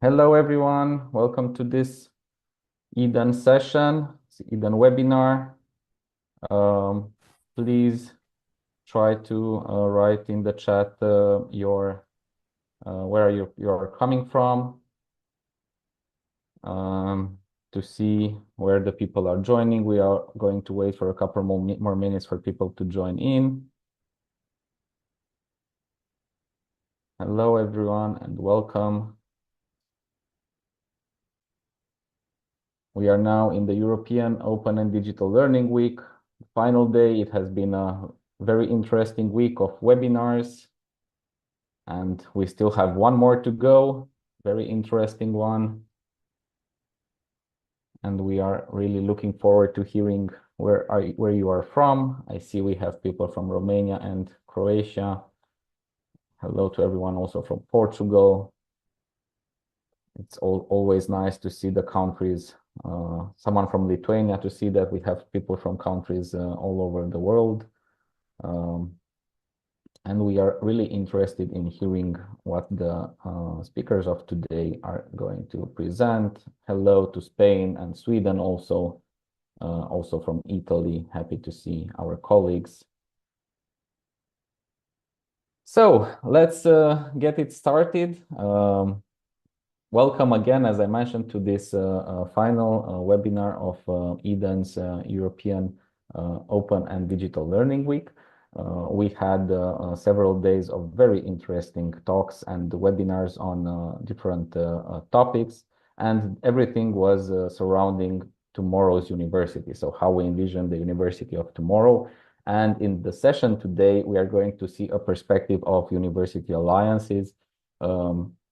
Hello, everyone. Welcome to this EDN session, EDN webinar. Please try to write in the chat where you're coming from to see where the people are joining. We are going to wait for a couple more minutes for people to join in. Hello, everyone, and welcome. We are now in the European Open and Digital Learning Week, final day. It has been a very interesting week of webinars, and we still have one more to go, very interesting one. And we are really looking forward to hearing where you are from. I see we have people from Romania and Croatia. Hello to everyone also from Portugal. It's always nice to see the countries, someone from Lithuania, to see that we have people from countries all over the world. And we are really interested in hearing what the speakers of today are going to present. Hello to Spain and Sweden also, also from Italy. Happy to see our colleagues. So let's get it started. Welcome again, as I mentioned, to this final webinar of EDN's European Open and Digital Learning Week. We had several days of very interesting talks and webinars on different topics, and everything was surrounding tomorrow's university. So how we envision the university of tomorrow. And in the session today, we are going to see a perspective of university alliances.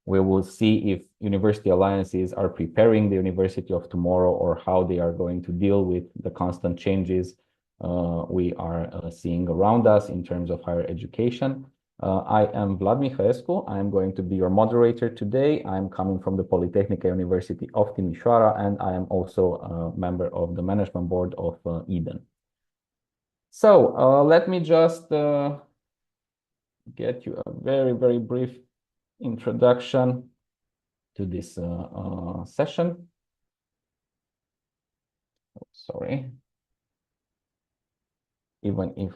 We will see if university alliances are preparing the university of tomorrow or how they are going to deal with the constant changes we are seeing around us in terms of higher education. I am Vlad Mihaescu. I am going to be your moderator today. I'm coming from the Polytechnica University of Timișoara, and I am also a member of the management board of EDN. So let me just get you a very, very brief introduction to this session. Oh, sorry. Even if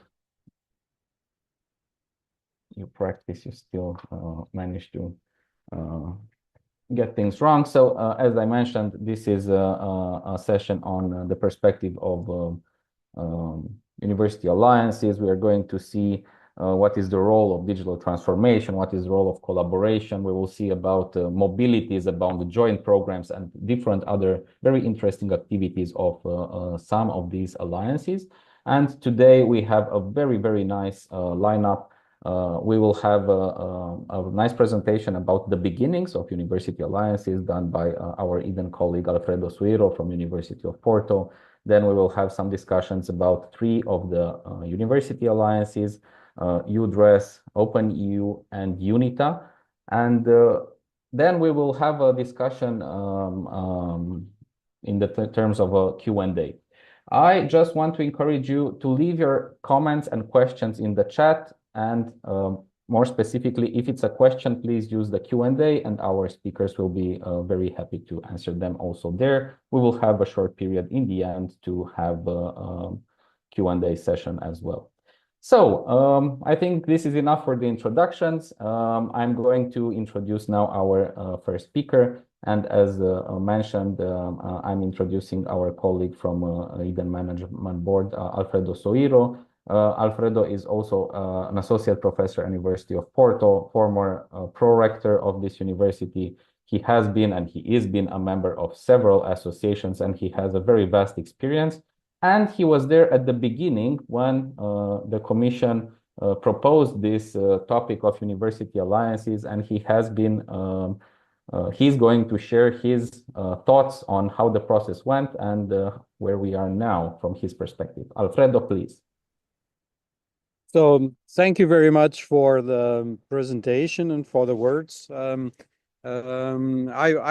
you practice, you still manage to get things wrong. So as I mentioned, this is a session on the perspective of university alliances. We are going to see what is the role of digital transformation, what is the role of collaboration. We will see about mobilities, about the joint programs and different other very interesting activities of some of these alliances. And today we have a very, very nice lineup. We will have a nice presentation about the beginnings of university alliances done by our EDN colleague Alfredo Suiro from University of Porto. Then we will have some discussions about three of the university alliances, UDRES, OpenEU, and UNITA. And then we will have a discussion in the terms of a Q&A. I just want to encourage you to leave your comments and questions in the chat. And more specifically, if it's a question, please use the Q&A and our speakers will be very happy to answer them also there. We will have a short period in the end to have a Q&A session as well. So I think this is enough for the introductions. I'm going to introduce now our first speaker. And as mentioned, I'm introducing our colleague from EDN Management Board, Alfredo Soiro. Alfredo is also an associate professor at University of Porto, former pro-rector of this university. He has been and he is been a member of several associations, and he has a very vast experience. And he was there at the beginning when the Commission proposed this topic of university alliances, and he has been he's going to share his thoughts on how the process went and where we are now from his perspective. Alfredo, please. So thank you very much for the presentation and for the words. I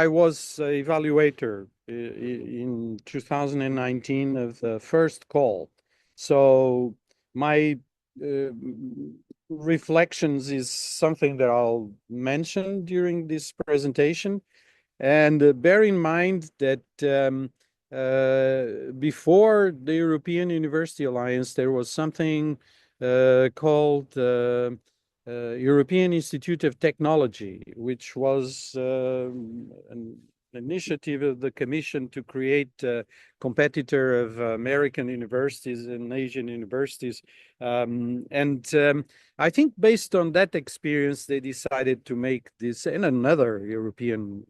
was evaluator in 2019 of the first call. So my reflections is something that I'll mention during this presentation. And bear in mind that before the European University Alliance, there was something called European Institute of Technology, which was an initiative of the Commission to create a competitor of American universities and Asian universities. I think based on that experience, they decided to make this and another European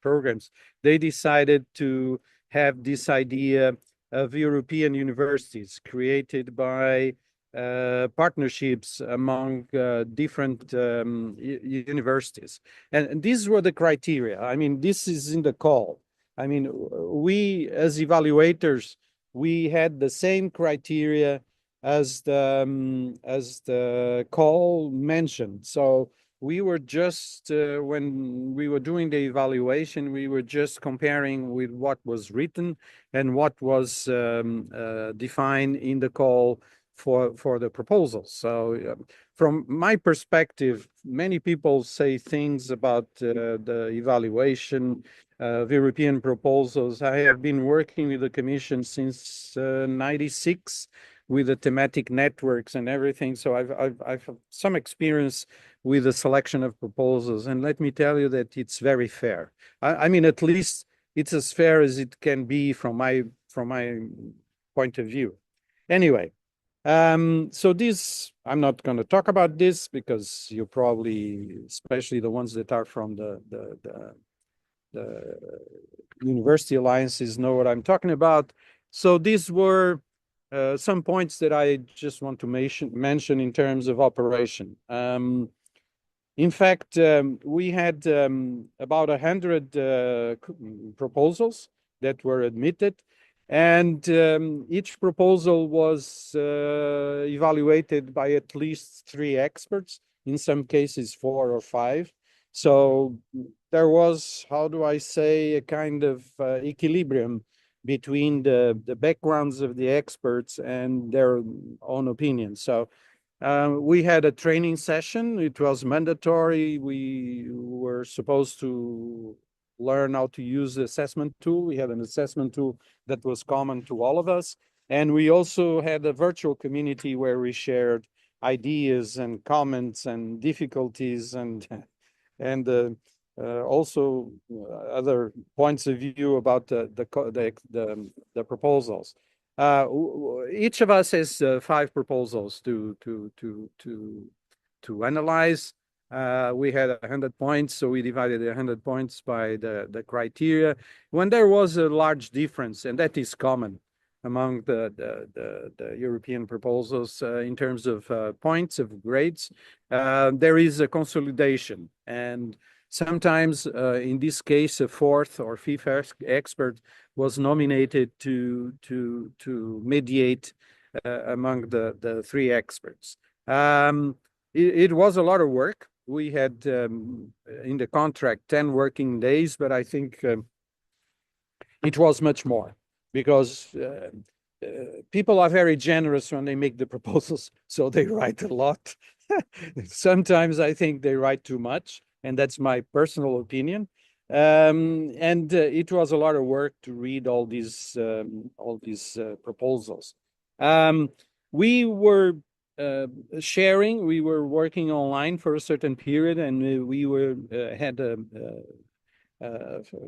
programs, they decided to have this idea of European universities created by partnerships among different universities. And these were the criteria. I mean, this is in the call. I mean, we as evaluators, we had the same criteria as the call mentioned. So we were just when we were doing the evaluation, we were just comparing with what was written and what was defined in the call for the proposals. So from my perspective, many people say things about the evaluation of European proposals. I have been working with the Commission since '96 with the thematic networks and everything. So I've some experience with the selection of proposals. And let me tell you that it's very fair. I mean, at least it's as fair as it can be from my point of view. Anyway, so this, I'm not going to talk about this because you probably, especially the ones that are from the University Alliances, know what I'm talking about. So these were some points that I just want to mention in terms of operation. In fact, we had about 100 proposals that were admitted, and each proposal was evaluated by at least 3 experts, in some cases 4 or 5. So there was, how do I say, a kind of equilibrium between the backgrounds of the experts and their own opinions. So we had a training session. It was mandatory. We were supposed to learn how to use the assessment tool. We had an assessment tool that was common to all of us. And we also had a virtual community where we shared ideas and comments and difficulties and also other points of view about the proposals. Each of us has 5 proposals to analyze. We had 100 points, so we divided 100 points by the criteria. When there was a large difference, and that is common among the European proposals in terms of points of grades, there is a consolidation. And sometimes, in this case, a 4th or 5th expert was nominated to mediate among the 3 experts. It was a lot of work. We had in the contract 10 working days, but I think it was much more because people are very generous when they make the proposals, so they write a lot. Sometimes I think they write too much, and that's my personal opinion. And it was a lot of work to read all these proposals. We were sharing. We were working online for a certain period, and we were had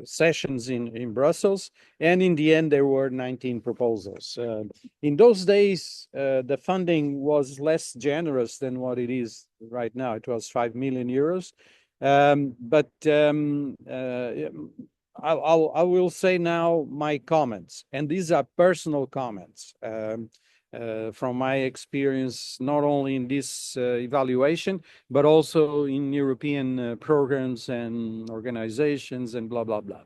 sessions in Brussels, and in the end there were 19 proposals. In those days, the funding was less generous than what it is right now. It was 5 million euros. But I will say now my comments, and these are personal comments from my experience, not only in this evaluation, but also in European programs and organizations and blah, blah, blah.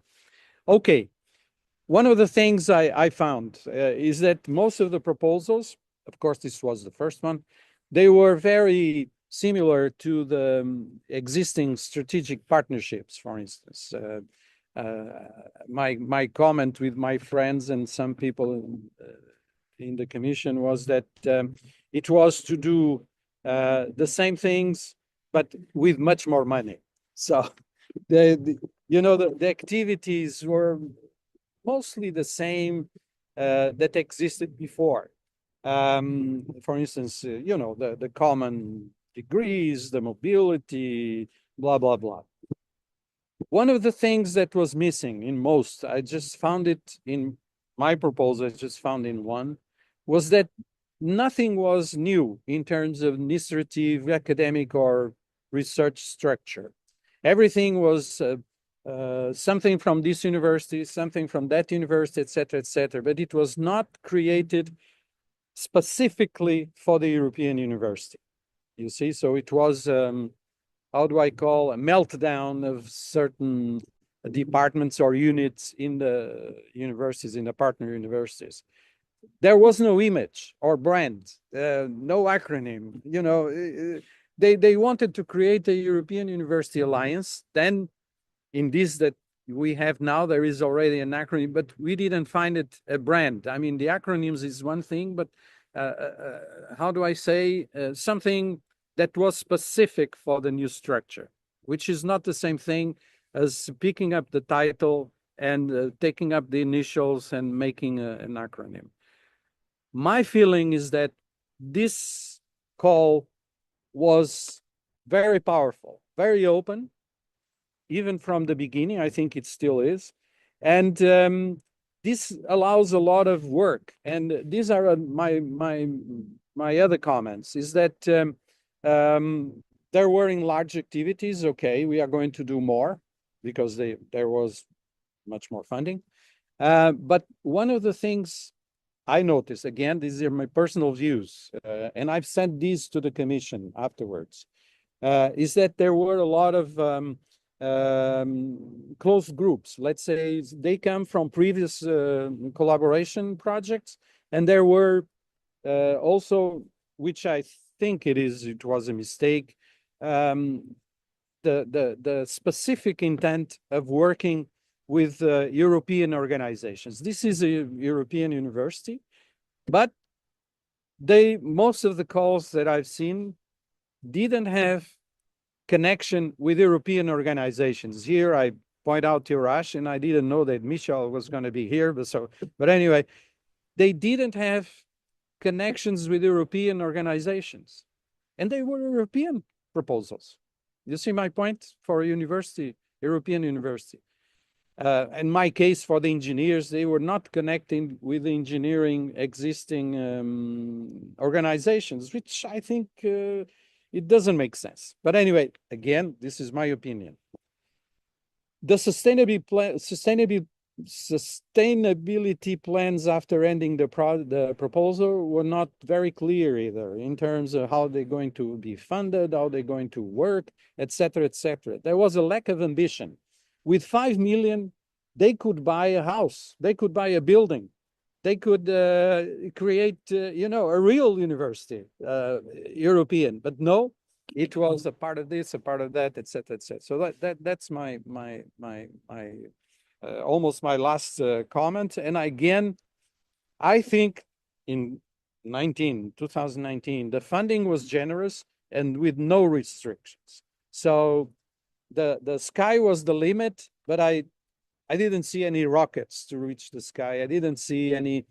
Okay, one of the things I found is that most of the proposals, of course, this was the first one, they were very similar to the existing strategic partnerships, for instance. My comment with my friends and some people in the Commission was that it was to do the same things, but with much more money. So you know, the activities were mostly the same that existed before. For instance, you know, the common degrees, the mobility, blah, blah, blah. One of the things that was missing in most, I just found it in my proposal, I just found in one, was that nothing was new in terms of administrative, academic, or research structure. Everything was something from this university, something from that university, etc., etc. But it was not created specifically for the European university. You see, so it was how do I call a meltdown of certain departments or units in the universities, in the partner universities. There was no image or brand, no acronym. You know, they wanted to create a European University Alliance. Then, in this that we have now, there is already an acronym, but we didn't find it a brand. I mean, the acronyms is one thing, but how do I say something that was specific for the new structure, which is not the same thing as picking up the title and taking up the initials and making an acronym. My feeling is that this call was very powerful, very open, even from the beginning. I think it still is. And this allows a lot of work. And these are my other comments, is that there were enlarged activities. Okay, we are going to do more because there was much more funding. But one of the things I noticed, again, these are my personal views, and I've sent these to the commission afterwards, is that there were a lot of close groups. Let's say they come from previous collaboration projects, and there were also, which I think it was a mistake, the specific intent of working with European organizations. This is a European university, but most of the calls that I've seen didn't have connection with European organizations. Here I point out Tirash, and I didn't know that Michel was going to be here, but anyway, they didn't have connections with European organizations, and they were European proposals. You see my point for a university, European university. In my case, for the engineers, they were not connecting with the engineering existing organizations, which I think it doesn't make sense. But anyway, again, this is my opinion. The sustainability plans after ending the proposal were not very clear either in terms of how they're going to be funded, how they're going to work, etc., etc. There was a lack of ambition. With 5 million, they could buy a house, they could buy a building, they could create, you know, a real university, European. But no, it was a part of this, a part of that, etc., etc. So that's my almost my last comment. And again, I think in 2019, the funding was generous and with no restrictions. So the sky was the limit, but I didn't see any rockets to reach the sky. I didn't see any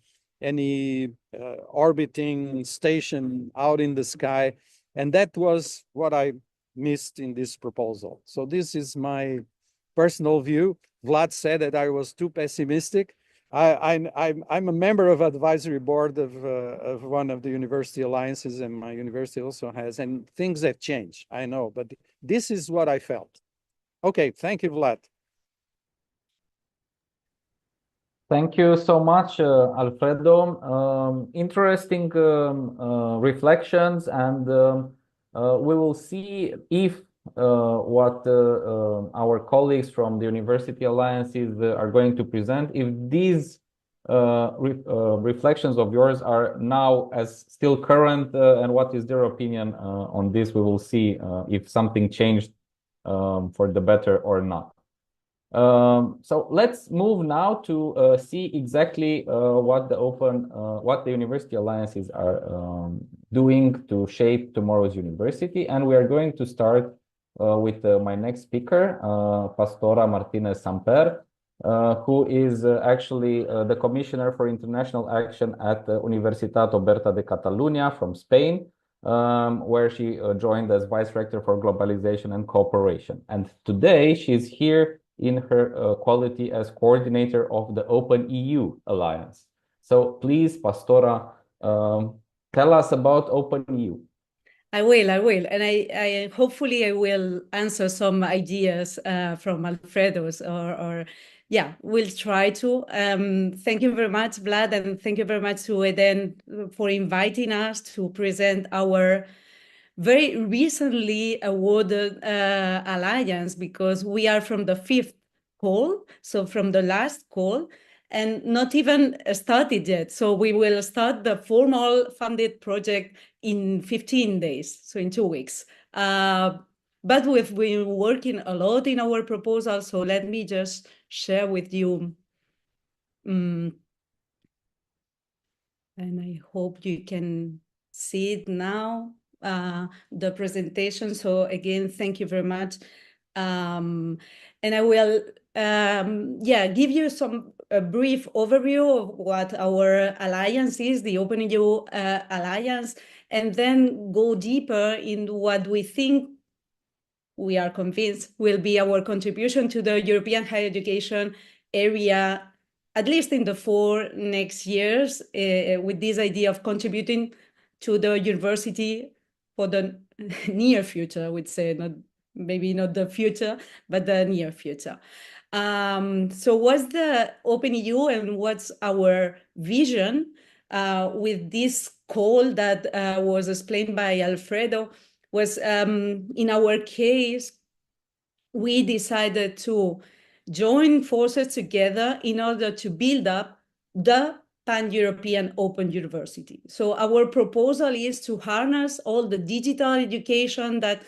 orbiting station out in the sky. And that was what I missed in this proposal. So this is my personal view. Vlad said that I was too pessimistic. I'm a member of advisory board of one of the university alliances, and my university also has, and things have changed, I know, but this is what I felt. Okay, thank you, Vlad. Thank you so much, Alfredo. Interesting reflections, and we will see if what our colleagues from the University Alliances are going to present, if these reflections of yours are now as still current, and what is their opinion on this. We will see if something changed for the better or not. So let's move now to see exactly what the University Alliances are doing to shape tomorrow's university. And we are going to start with my next speaker, Pastora Martinez Samper, who is actually the Commissioner for International Action at Universitat Oberta de Catalunya from Spain, where she joined as Vice Rector for Globalization and Cooperation. And today she's here in her quality as coordinator of the Open EU Alliance. So please, Pastora, tell us about Open EU. I will, and I hopefully I will answer some ideas from Alfredo's, or yeah, we'll try to. Thank you very much, Vlad, and thank you very much to Eden for inviting us to present our very recently awarded alliance, because we are from the fifth call, so from the last call, and not even started yet. So we will start the formal funded project in 15 days, so in 2 weeks. But we've been working a lot in our proposal, so let me just share with you. And I hope you can see it now, the presentation. So again, thank you very much. And I will give you a brief overview of what our alliance is, the Open EU Alliance, and then go deeper in what we think, we are convinced, will be our contribution to the European higher education area, at least in the 4 next years, with this idea of contributing to the university for the near future, I would say, maybe not the future, but the near future. So what's the Open EU and what's our vision with this call that was explained by Alfredo? Was in our case, we decided to join forces together in order to build up the Pan-European Open University. So our proposal is to harness all the digital education that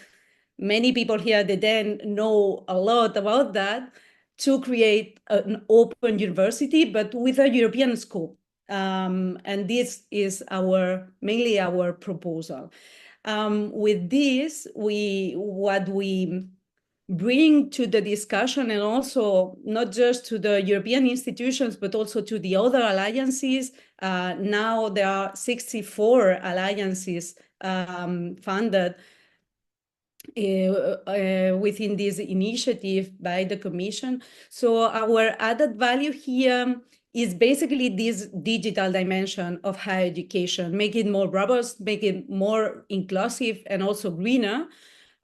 many people here at the Den know a lot about, that, to create an open university, but with a European scope. And this is mainly our proposal. With this, what we bring to the discussion, and also not just to the European institutions, but also to the other alliances. Now there are 64 alliances funded within this initiative by the Commission. So our added value here is basically this digital dimension of higher education, make it more robust, make it more inclusive, and also greener,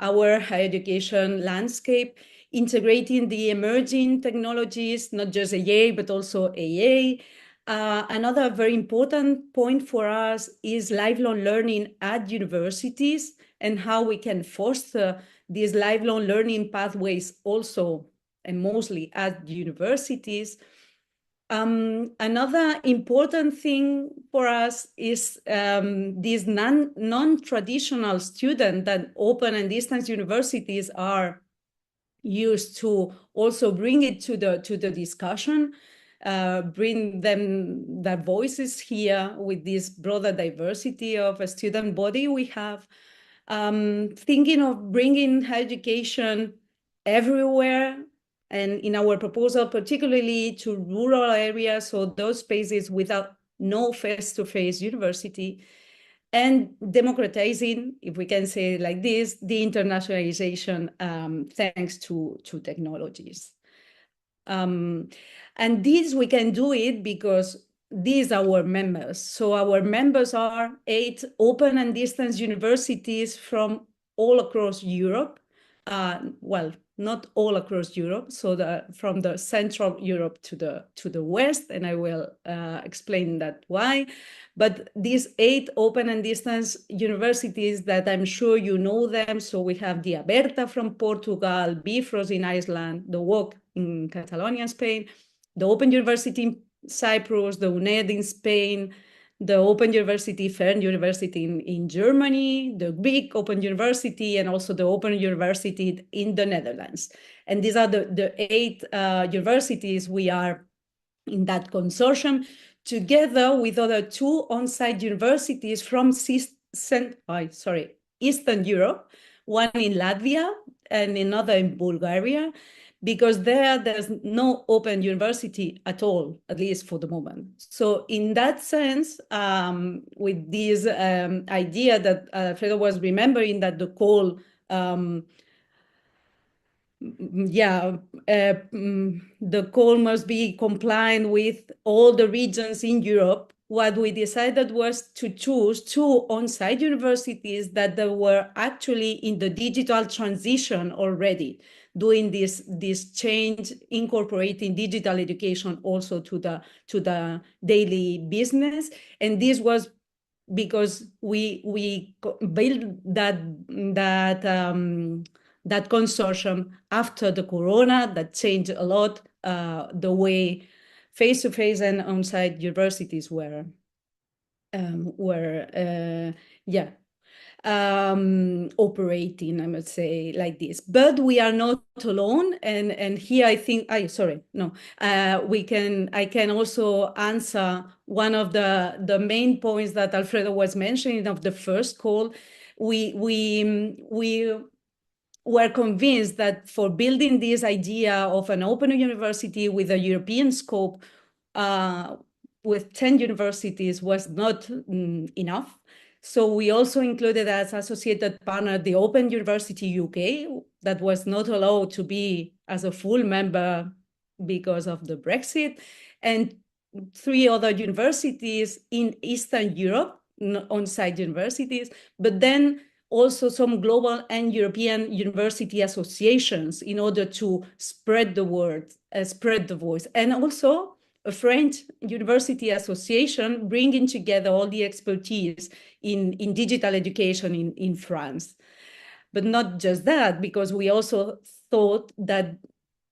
our higher education landscape, integrating the emerging technologies, not just AA, but also AA. Another very important point for us is lifelong learning at universities, and how we can foster these lifelong learning pathways also, and mostly at universities. Another important thing for us is these non-traditional students that open and distance universities are used to also bring it to the discussion, bring them their voices here with this broader diversity of a student body we have. Thinking of bringing higher education everywhere, and in our proposal, particularly to rural areas, so those spaces without no face-to-face university, and democratizing, if we can say it like this, the internationalization thanks to technologies. And this, we can do it because these are our members. So our members are 8 open and distance universities from all across Europe. Well, not all across Europe, so from the Central Europe to the West, and I will explain that why. But these 8 open and distance universities that I'm sure you know them. So we have the Aberta from Portugal, Bifrost in Iceland, the WOC in Catalonia, Spain, the Open University in Cyprus, the UNED in Spain, the Open University, Fern University in Germany, the Greek Open University, and also the Open University in the Netherlands. And these are the 8 universities we are in that consortium, together with other 2 on-site universities from Eastern Europe, one in Latvia, and another in Bulgaria, because there's no open university at all, at least for the moment. So in that sense, with this idea that Alfredo was remembering, that the call, the call must be compliant with all the regions in Europe, what we decided was to choose 2 on-site universities that were actually in the digital transition already, doing this change, incorporating digital education also to the daily business. And this was because we built that consortium after the corona, that changed a lot the way face-to-face and on-site universities were operating, I must say, like this. But we are not alone, and here I think I can also answer one of the main points that Alfredo was mentioning of the first call. We were convinced that for building this idea of an open university with a European scope, with 10 universities was not enough. So we also included as associated partner the Open University UK, that was not allowed to be as a full member because of the Brexit, and 3 other universities in Eastern Europe, on-site universities, but then also some global and European university associations in order to spread the word, spread the voice, and also a French university association bringing together all the expertise in digital education in France. But not just that, because we also thought that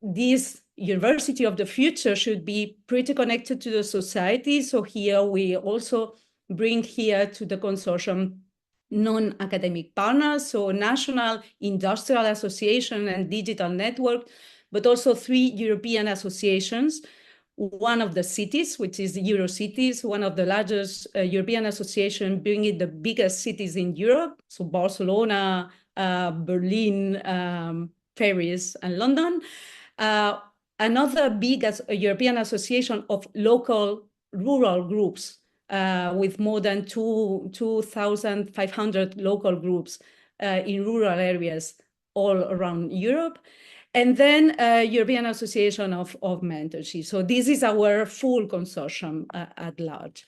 this university of the future should be pretty connected to the society. So here we also bring here to the consortium non-academic partners, so National Industrial Association and Digital Network, but also 3 European associations. One of the cities, which is Eurocities, one of the largest European association, bringing the biggest cities in Europe, so Barcelona, Berlin, Paris, and London. Another big European association of local rural groups, with more than 2,500 local groups in rural areas all around Europe. And then European Association of Mentorship. So this is our full consortium at large.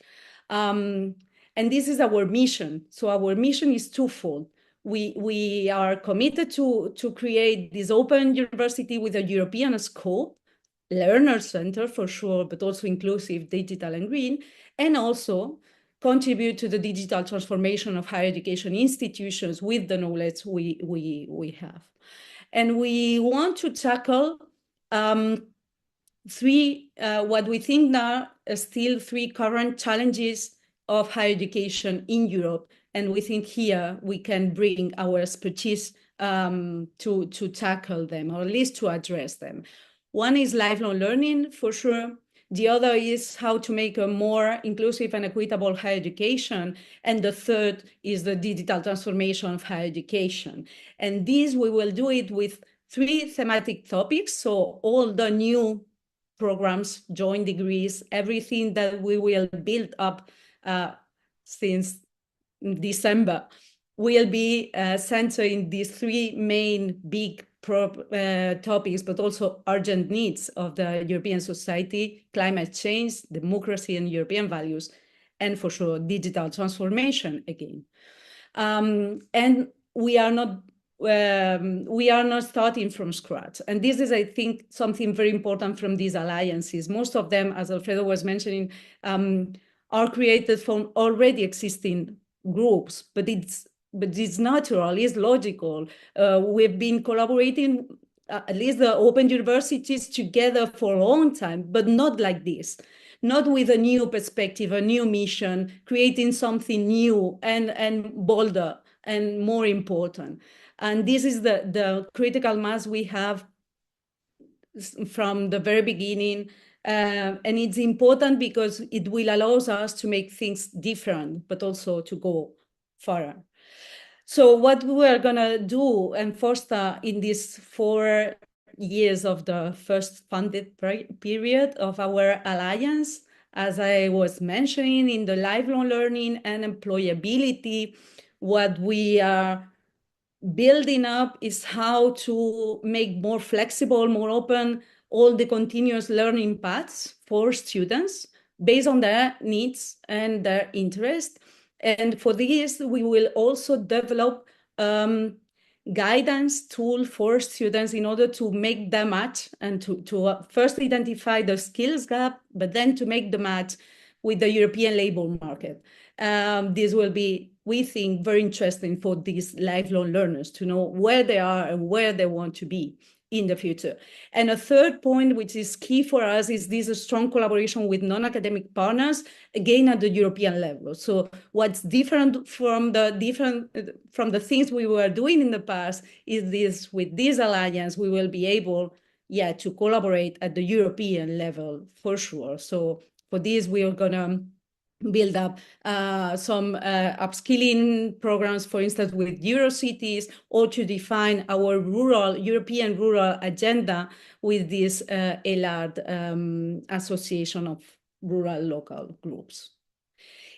And this is our mission. So our mission is twofold. We are committed to create this open university with a European scope, learner center for sure, but also inclusive, digital, and green, and also contribute to the digital transformation of higher education institutions with the knowledge we have. And we want to tackle 3, what we think are still 3 current challenges of higher education in Europe. And we think here we can bring our expertise to tackle them, or at least to address them. One is lifelong learning, for sure. The other is how to make a more inclusive and equitable higher education. And the third is the digital transformation of higher education. And this, we will do it with 3 thematic topics. So all the new programs, joint degrees, everything that we will build up since December will be centered in these 3 main big topics, but also urgent needs of the European society: climate change, democracy and European values, and for sure, digital transformation again. And we are not starting from scratch. And this is, I think, something very important from these alliances. Most of them, as Alfredo was mentioning, are created from already existing groups, but it's natural, it's logical. We've been collaborating, at least the open universities, together for a long time, but not like this, not with a new perspective, a new mission, creating something new and bolder and more important. And this is the critical mass we have from the very beginning. And it's important because it will allow us to make things different, but also to go further. So what we are going to do and foster in these 4 years of the first funded period of our alliance, as I was mentioning in the lifelong learning and employability, what we are building up is how to make more flexible, more open, all the continuous learning paths for students based on their needs and their interest. And for this, we will also develop guidance tool for students in order to make the match and to first identify the skills gap, but then to make the match with the European labor market. This will be, we think, very interesting for these lifelong learners to know where they are and where they want to be in the future. And a third point, which is key for us, is this strong collaboration with non-academic partners, again at the European level. So what's different from the things we were doing in the past is this: with this alliance, we will be able, to collaborate at the European level for sure. So for this, we are gonna build up some upskilling programs, for instance, with Eurocities, or to define our European rural agenda with this ELAD Association of Rural Local Groups.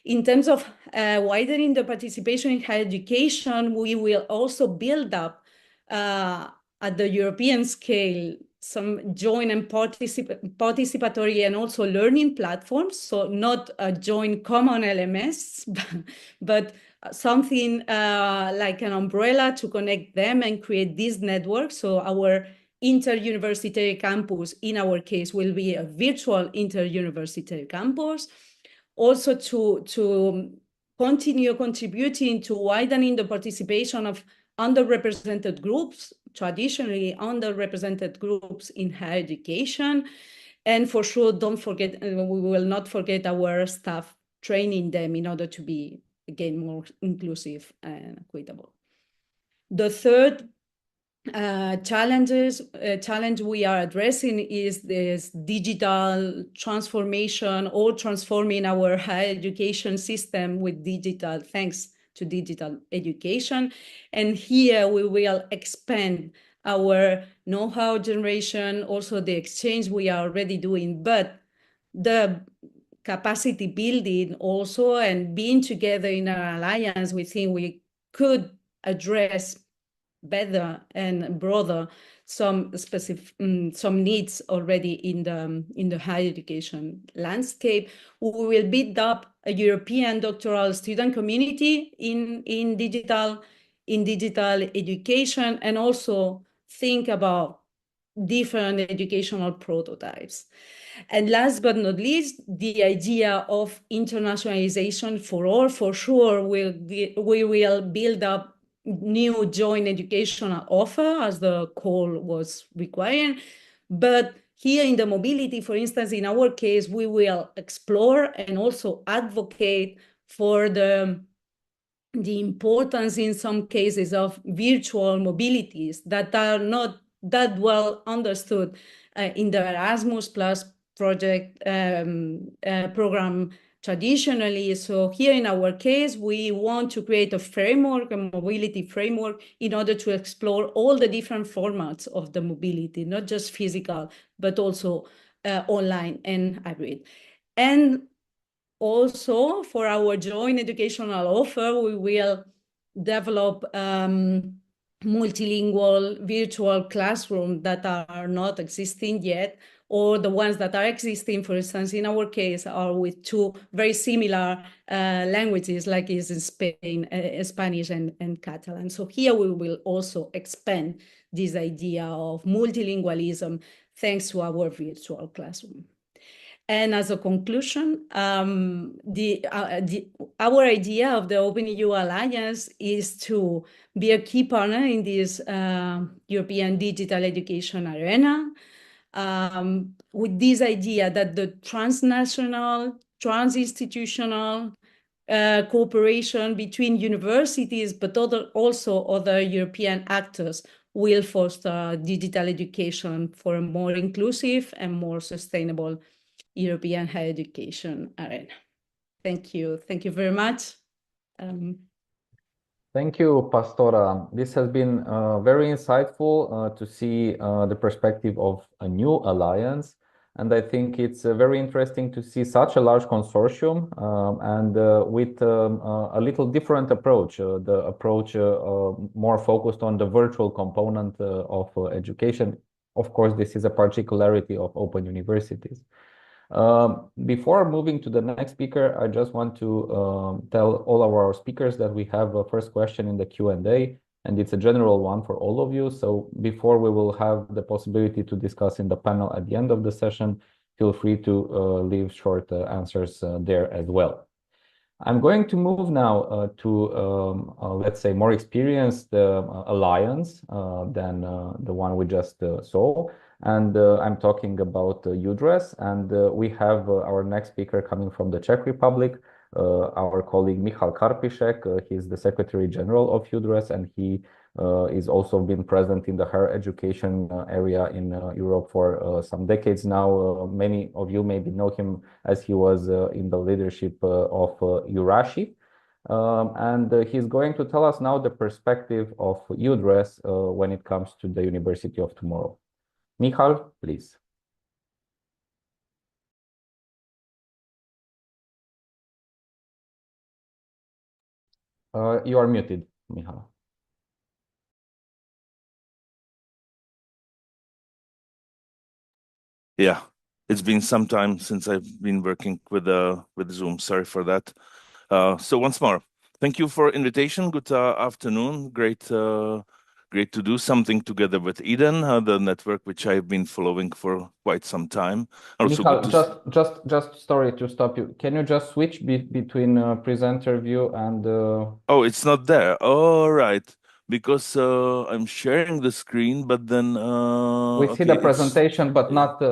In terms of widening the participation in higher education, we will also build up at the European scale some joint and participatory and also learning platforms. So not a joint common LMS, but something like an umbrella to connect them and create this network. So our inter-university campus, in our case, will be a virtual inter-university campus. Also to continue contributing to widening the participation of underrepresented groups, traditionally underrepresented groups in higher education. And for sure, don't forget, we will not forget our staff, training them in order to be, again, more inclusive and equitable. The third challenge we are addressing is this digital transformation, or transforming our higher education system with digital, thanks to digital education. And here we will expand our know-how generation, also the exchange we are already doing, but the capacity building also, and being together in our alliance, we think we could address better and broader some specific some needs already in the higher education landscape. We will build up a European doctoral student community in digital education, and also think about different educational prototypes. And last but not least, the idea of internationalization for all. For sure, we will build up new joint educational offer, as the call was requiring. But here in the mobility, for instance, in our case, we will explore and also advocate for the importance in some cases of virtual mobilities that are not that well understood in the Erasmus Plus project program traditionally. So here in our case, we want to create a framework, a mobility framework, in order to explore all the different formats of the mobility, not just physical, but also online and hybrid. And also, for our joint educational offer, we will develop multilingual virtual classrooms that are not existing yet, or the ones that are existing, for instance, in our case, are with two very similar languages, like is in Spain, Spanish and Catalan. So here we will also expand this idea of multilingualism thanks to our virtual classroom. And as a conclusion, our idea of the OpenEU Alliance is to be a key partner in this European digital education arena, with this idea that the transnational, transinstitutional cooperation between universities, but also other European actors, will foster digital education for a more inclusive and more sustainable European higher education arena. Thank you. Thank you very much. Thank you, Pastora. This has been very insightful to see the perspective of a new alliance. And I think it's very interesting to see such a large consortium and with a little different approach, the approach more focused on the virtual component of education. Of course, this is a particularity of open universities. Before moving to the next speaker, I just want to tell all of our speakers that we have a first question in the Q&A, and it's a general one for all of you. So before we will have the possibility to discuss in the panel at the end of the session, feel free to leave short answers there as well. I'm going to move now to, let's say, more experienced alliance than the one we just saw. And I'm talking about UDRES. And we have our next speaker coming from the Czech Republic, our colleague Michal Karpišek. He's the Secretary General of UDRES, and he is also been present in the higher education area in Europe for some decades now. Many of you maybe know him as he was in the leadership of Eurashi. And he's going to tell us now the perspective of UDRES when it comes to the University of Tomorrow. Michal, please. You are muted, Michal. Yeah, it's been some time since I've been working with Zoom. Sorry for that. So once more, thank you for invitation. Good afternoon. Great to do something together with Eden, the network which I've been following for quite some time. Also, Michal, just sorry to stop you. Can you just switch between presenter view and? Oh, it's not there. All right. Because I'm sharing the screen, but then we see the presentation, but not.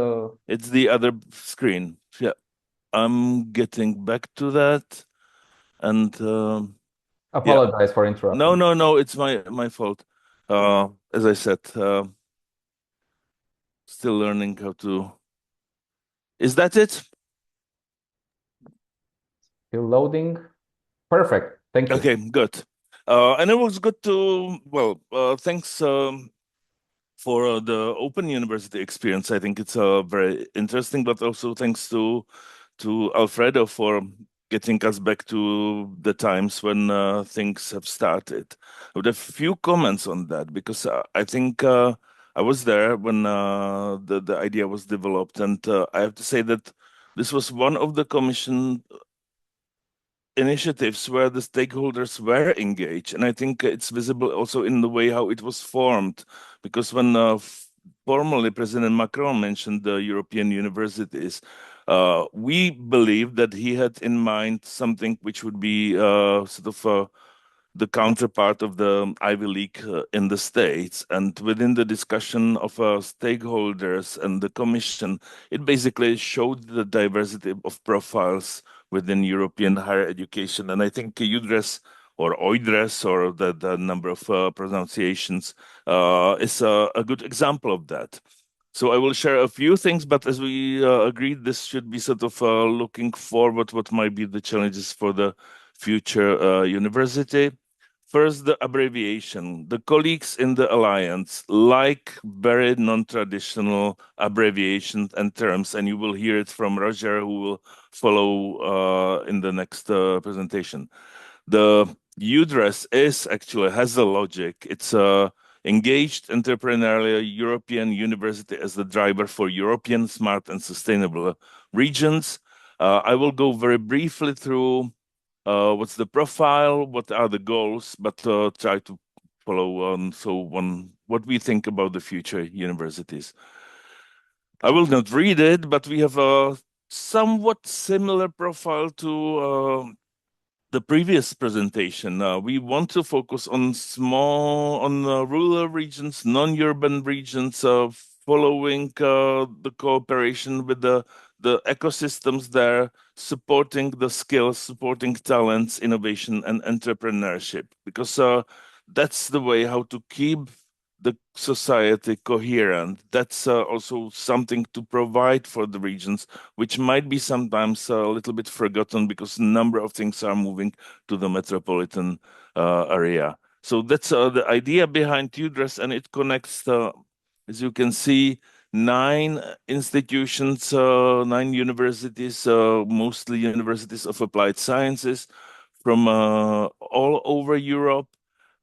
It's the other screen. Yeah, I'm getting back to that, and apologize for interrupting. No, it's my fault. As I said, still learning how to. Is that it? Still loading. Perfect. Thank you. Okay, good. And it was good to, thanks for the Open University experience. I think it's very interesting, but also thanks to Alfredo for getting us back to the times when things have started. I would have a few comments on that because I think I was there when the idea was developed, and I have to say that this was one of the Commission initiatives where the stakeholders were engaged, and I think it's visible also in the way how it was formed, because when formally President Macron mentioned the European universities, we believe that he had in mind something which would be sort of the counterpart of the Ivy League in the States. And within the discussion of stakeholders and the Commission, it basically showed the diversity of profiles within European higher education. And I think UDRES or OIDRES, or the number of pronunciations, is a good example of that. So I will share a few things, but as we agreed, this should be sort of looking forward what might be the challenges for the future university. First, the abbreviation. The colleagues in the Alliance like very non-traditional abbreviations and terms, and you will hear it from Roger, who will follow in the next presentation. The UDRES has a logic. It's a engaged entrepreneurial European university as the driver for European smart and sustainable regions. I will go very briefly through what's the profile, what are the goals, but try to follow on what we think about the future universities. I will not read it, but we have a somewhat similar profile to the previous presentation. We want to focus on rural regions, non-urban regions, following the cooperation with the ecosystems there, supporting the skills, supporting talents, innovation, and entrepreneurship, because that's the way how to keep the society coherent. That's also something to provide for the regions, which might be sometimes a little bit forgotten because a number of things are moving to the metropolitan area. So that's the idea behind UDRES, and it connects, as you can see, 9 institutions, 9 universities, mostly universities of applied sciences from all over Europe.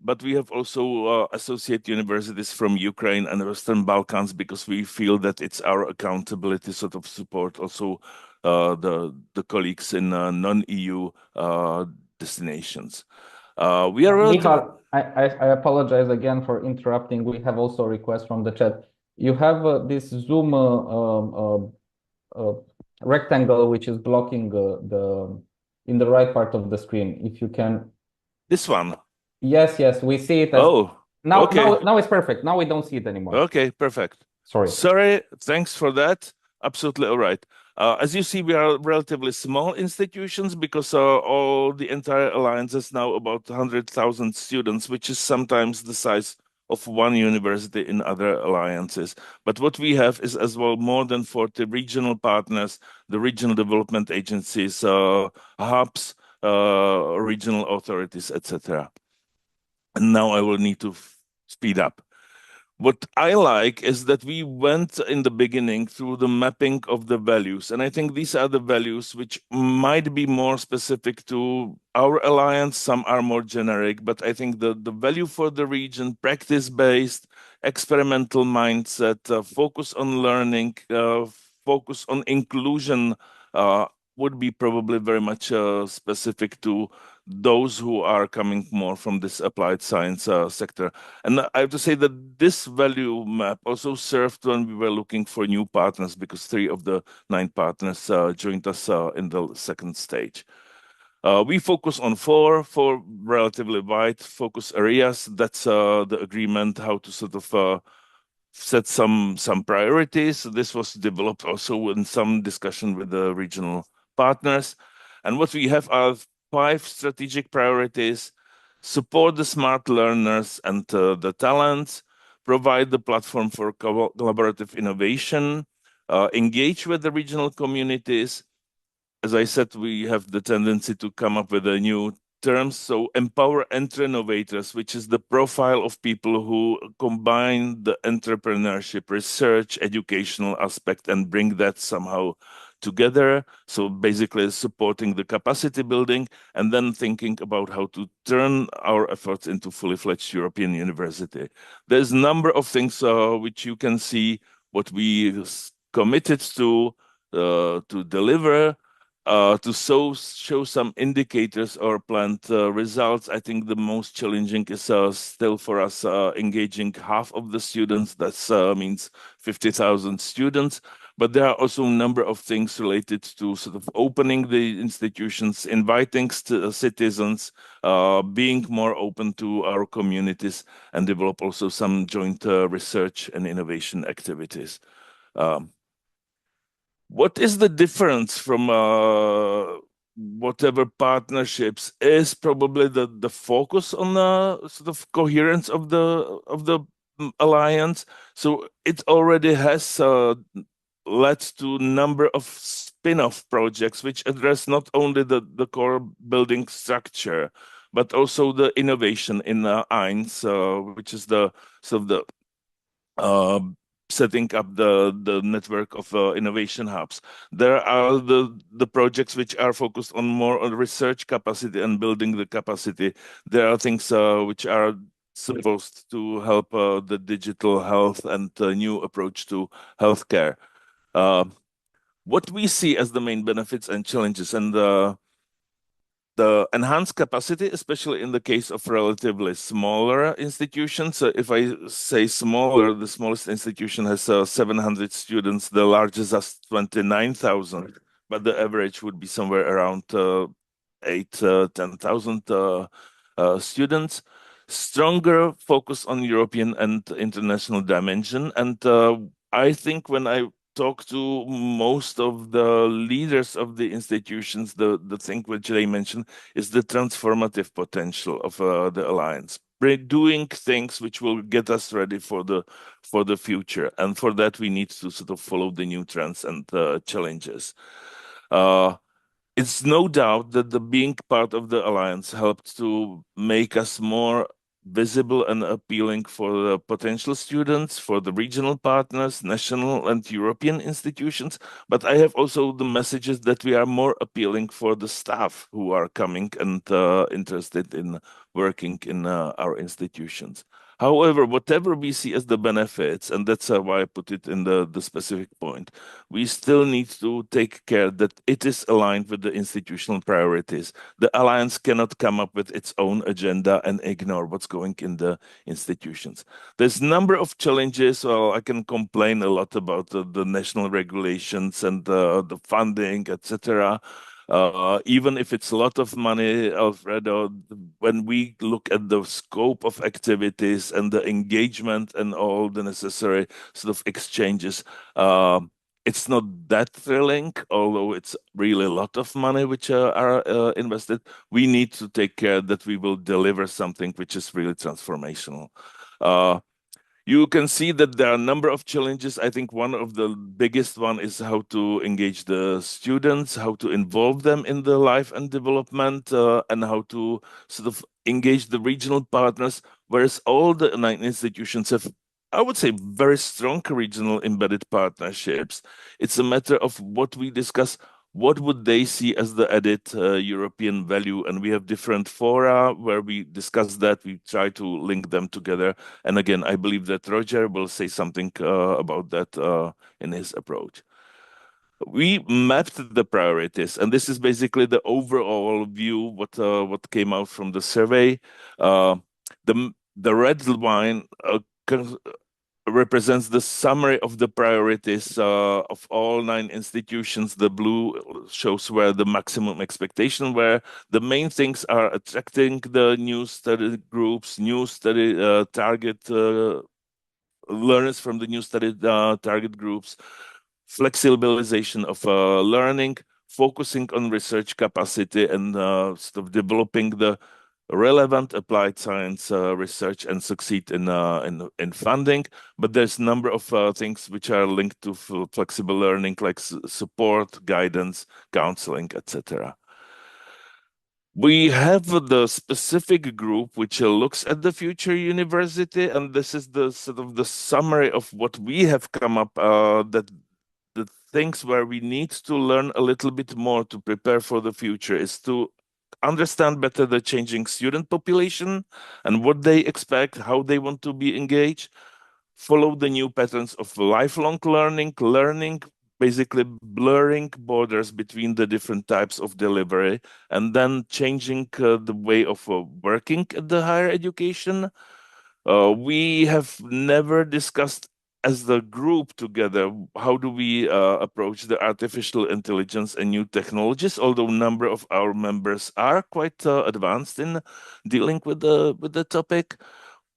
But we have also associate universities from Ukraine and the Western Balkans because we feel that it's our accountability sort of support also the colleagues in non-EU destinations. We are Michal, I apologize again for interrupting. We have also a request from the chat. You have this Zoom rectangle which is blocking the in the right part of the screen. If you can. This one. Yes, we see it. As... Oh, now, okay. Now it's perfect. Now we don't see it anymore. Okay, perfect. Sorry, thanks for that. Absolutely all right. As you see, we are relatively small institutions because all the entire alliance is now about 100,000 students, which is sometimes the size of one university in other alliances. But what we have is as well more than 40 regional partners, the regional development agencies, hubs, regional authorities, etc. And now I will need to speed up. What I like is that we went in the beginning through the mapping of the values. And I think these are the values which might be more specific to our alliance. Some are more generic, but I think the value for the region, practice-based, experimental mindset, focus on learning, focus on inclusion would be probably very much specific to those who are coming more from this applied science sector. And I have to say that this value map also served when we were looking for new partners, because 3 of the 9 partners joined us in the second stage. We focus on four relatively wide focus areas. That's the agreement, how to sort of set some priorities. This was developed also in some discussion with the regional partners. And what we have are 5 strategic priorities: support the smart learners and the talents, provide the platform for collaborative innovation, engage with the regional communities. As I said, we have the tendency to come up with a new terms. So empower innovators, which is the profile of people who combine the entrepreneurship, research, educational aspect, and bring that somehow together. So basically supporting the capacity building and then thinking about how to turn our efforts into fully fledged European university. There's a number of things which you can see what we committed to deliver. To show some indicators or planned results. I think the most challenging is still for us engaging half of the students. That means 50,000 students. But there are also a number of things related to sort of opening the institutions, inviting citizens, being more open to our communities, and develop also some joint research and innovation activities. What is the difference from whatever partnerships is probably the focus on the sort of coherence of the alliance. So it already has led to a number of spin-off projects which address not only the core building structure, but also the innovation in EINS, which is the sort of the setting up the network of innovation hubs. There are the projects which are focused on more on research capacity and building the capacity. There are things which are supposed to help the digital health and new approach to healthcare. What we see as the main benefits and challenges, and the enhanced capacity, especially in the case of relatively smaller institutions. So if I say smaller, the smallest institution has 700 students, the largest has 29,000, but the average would be somewhere around 10,000 students. Stronger focus on European and international dimension. And I think when I talk to most of the leaders of the institutions, the thing which they mentioned is the transformative potential of the alliance. doing things which will get us ready for the future. And for that, we need to sort of follow the new trends and challenges. It's no doubt that the being part of the alliance helped to make us more visible and appealing for the potential students, for the regional partners, national and European institutions. But I have also the messages that we are more appealing for the staff who are coming and interested in working in our institutions. However, whatever we see as the benefits, and that's why I put it in the specific point, we still need to take care that it is aligned with the institutional priorities. The alliance cannot come up with its own agenda and ignore what's going in the institutions. There's a number of challenges. Well, I can complain a lot about the national regulations and the funding, etc. Even if it's a lot of money, Alfredo, when we look at the scope of activities and the engagement and all the necessary sort of exchanges, it's not that thrilling, although it's really a lot of money which are invested. We need to take care that we will deliver something which is really transformational. You can see that there are a number of challenges. I think one of the biggest one is how to engage the students, how to involve them in the life and development, and how to sort of engage the regional partners, whereas all the 9 institutions have, I would say, very strong regional embedded partnerships. It's a matter of what we discuss. What would they see as the added European value? And we have different fora where we discuss that. We try to link them together. And again, I believe that Roger will say something about that in his approach. We mapped the priorities, and this is basically the overall view, what came out from the survey. The red line represents the summary of the priorities of all 9 institutions. The blue shows where the maximum expectation were. The main things are attracting the new study groups, new study target learners from the new study target groups, flexibilization of learning, focusing on research capacity, and sort of developing the relevant applied science research and succeed in funding. But there's a number of things which are linked to flexible learning, like support, guidance, counseling, etc. We have the specific group which looks at the future university, and this is the sort of the summary of what we have come up, that the things where we need to learn a little bit more to prepare for the future is to understand better the changing student population and what they expect, how they want to be engaged, follow the new patterns of lifelong learning, basically blurring borders between the different types of delivery, and then changing the way of working at the higher education. We have never discussed as the group together, how do we approach the artificial intelligence and new technologies, although a number of our members are quite advanced in dealing with the topic.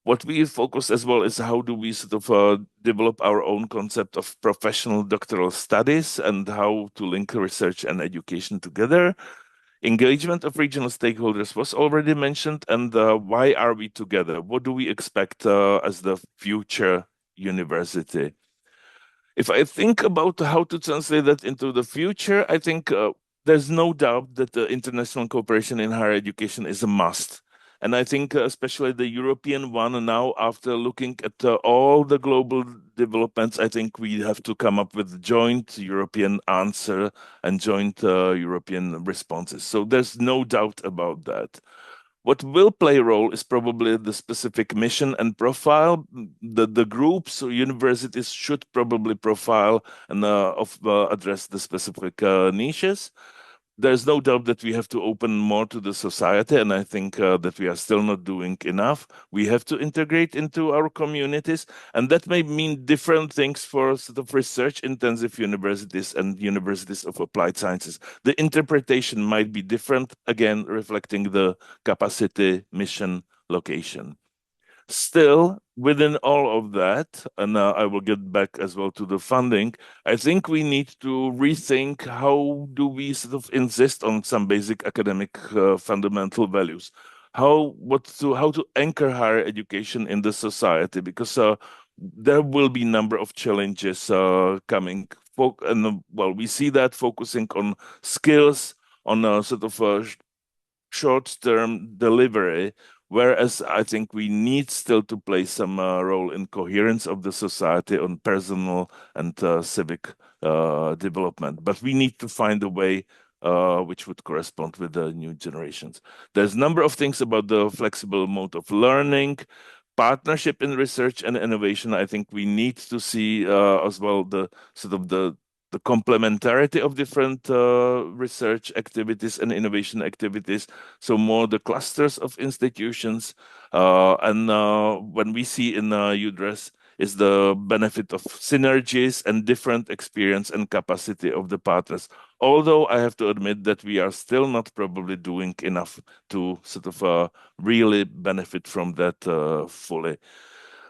What we focus as well is how do we sort of develop our own concept of professional doctoral studies and how to link research and education together. Engagement of regional stakeholders was already mentioned, and why are we together? What do we expect as the future university? If I think about how to translate that into the future, I think there's no doubt that the international cooperation in higher education is a must. And I think especially the European one now, after looking at all the global developments, I think we have to come up with joint European answer and joint European responses. So there's no doubt about that. What will play a role is probably the specific mission and profile. The groups or universities should probably profile and address the specific niches. There's no doubt that we have to open more to the society, and I think that we are still not doing enough. We have to integrate into our communities, and that may mean different things for sort of research-intensive universities and universities of applied sciences. The interpretation might be different, again, reflecting the capacity, mission, location. Still, within all of that, and I will get back as well to the funding, I think we need to rethink how do we sort of insist on some basic academic fundamental values. how to anchor higher education in the society, because there will be number of challenges coming. We see that focusing on skills, on a sort of a short-term delivery, whereas I think we need still to play some role in coherence of the society on personal and civic development. But we need to find a way which would correspond with the new generations. There's a number of things about the flexible mode of learning, partnership in research and innovation. I think we need to see as well the sort of the complementarity of different research activities and innovation activities. So more the clusters of institutions. And when we see in UDRES is the benefit of synergies and different experience and capacity of the partners. Although I have to admit that we are still not probably doing enough to sort of really benefit from that fully.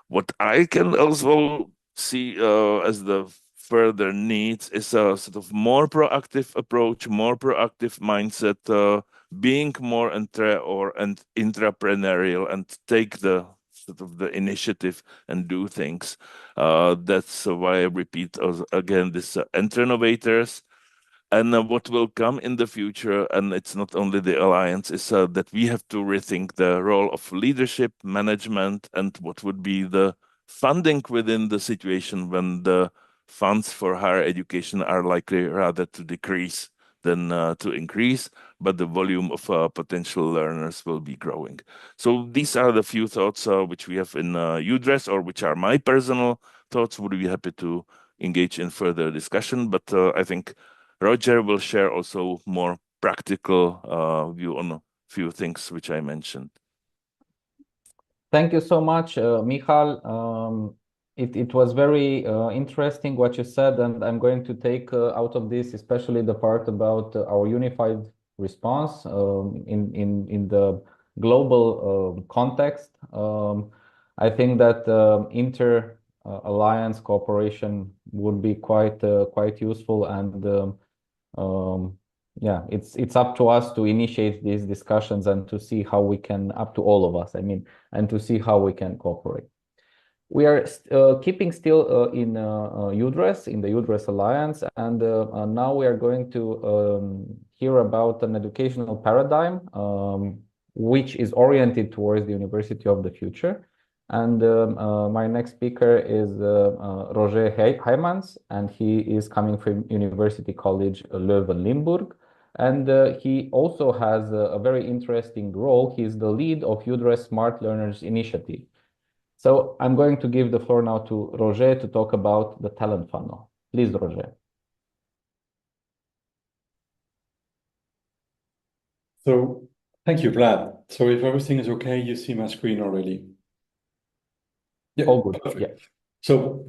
What I can also see as the further needs is a sort of more proactive approach, more proactive mindset, being more entrepreneurial and take the sort of the initiative and do things. That's why I repeat again this innovators. And what will come in the future, and it's not only the alliance, is that we have to rethink the role of leadership, management, and what would be the funding within the situation when the funds for higher education are likely rather to decrease than to increase, but the volume of potential learners will be growing. So these are the few thoughts which we have in UDRES, or which are my personal thoughts. Would be happy to engage in further discussion, but I think Roger will share also more practical view on a few things which I mentioned. Thank you so much, Michal. It was very interesting what you said, and I'm going to take out of this, especially the part about our unified response in the global context. I think that inter alliance cooperation would be quite useful, and yeah, it's up to us to initiate these discussions and to see how we can, up to all of us, I mean, and to see how we can cooperate. We are keeping still in UDRES, in the UDRES Alliance, and now we are going to hear about an educational paradigm which is oriented towards the university of the future. And my next speaker is Roger Heijmans, and he is coming from University College Leuven-Limburg. And he also has a very interesting role. He's the lead of UDRES Smart Learners Initiative. So I'm going to give the floor now to Roger to talk about the talent funnel. Please, Roger. So thank you, Vlad. So if everything is okay, you see my screen already. Yeah, all good. perfect. Yeah. So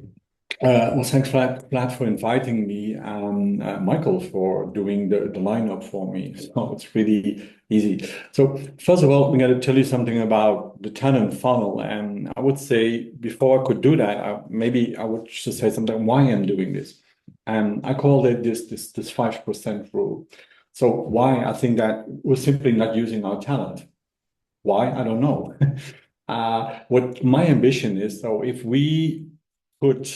well, thanks, Vlad, for inviting me, and Michael for doing the lineup for me. So it's really easy. So first of all, we got to tell you something about the talent funnel. And I would say before I could do that, maybe I would just say something why I'm doing this. And I called it this 5% rule. So why? I think that we're simply not using our talent. Why? I don't know. What my ambition is, so if we could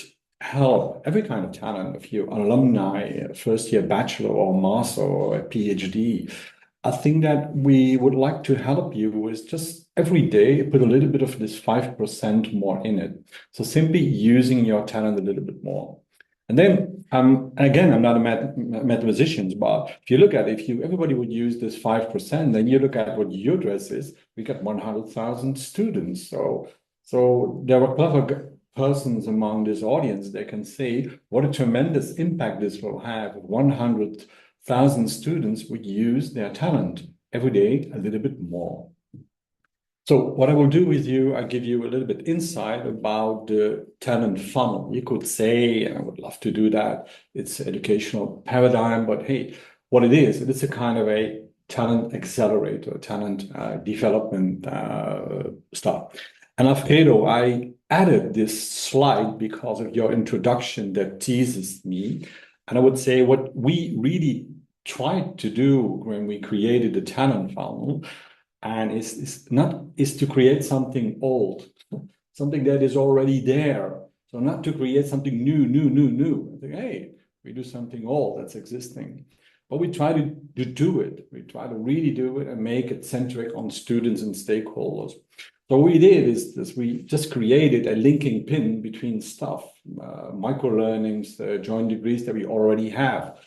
help every kind of talent, if you're an alumni, first year bachelor or master or a PhD, I think that we would like to help you with just every day put a little bit of this 5% more in it. So simply using your talent a little bit more. And then, again, I'm not a mathematician, but if you look at it, if everybody would use this 5%, then you look at what UDRES is, we got 100,000 students. So there are clever persons among this audience. They can say what a tremendous impact this will have. 100,000 students would use their talent every day a little bit more. So what I will do with you, I'll give you a little bit insight about the talent funnel. You could say, and I would love to do that, it's an educational paradigm, but hey, what it is a kind of a talent accelerator, talent development stuff. And Alfredo, I added this slide because of your introduction that teases me. And I would say what we really tried to do when we created the talent funnel And is to create something old, something that is already there. So not to create something new. I think, hey, we do something old that's existing. But we try to do it. We try to really do it and make it centric on students and stakeholders. So what we did is this, we just created a linking pin between stuff, micro-learnings, joint degrees that we already have.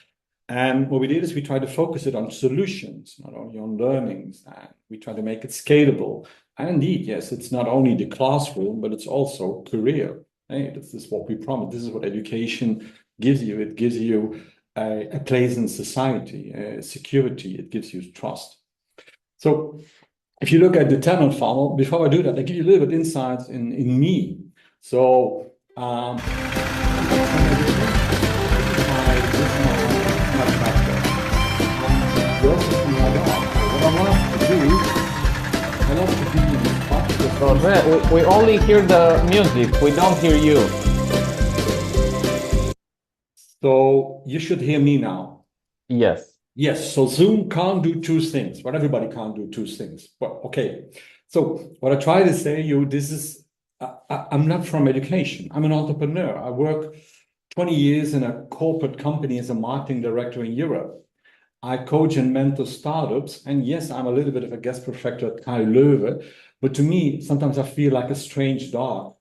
And what we did is we tried to focus it on solutions, not only on learnings. And we try to make it scalable. And indeed, yes, it's not only the classroom, but it's also career. Hey, this is what we promise. This is what education gives you. It gives you a place in society, security. It gives you trust. So if you look at the talent funnel, before I do that, I give you a little bit insights in me. So Roger, we only hear the music. We don't hear you. So you should hear me now. Yes. Yes. So Zoom can't do two things, but everybody can't do two things. But okay. So what I try to say, this is, I'm not from education. I'm an entrepreneur. I work 20 years in a corporate company as a marketing director in Europe. I coach and mentor startups. And yes, I'm a little bit of a guest professor at KU Leuven. But to me, sometimes I feel like a strange dog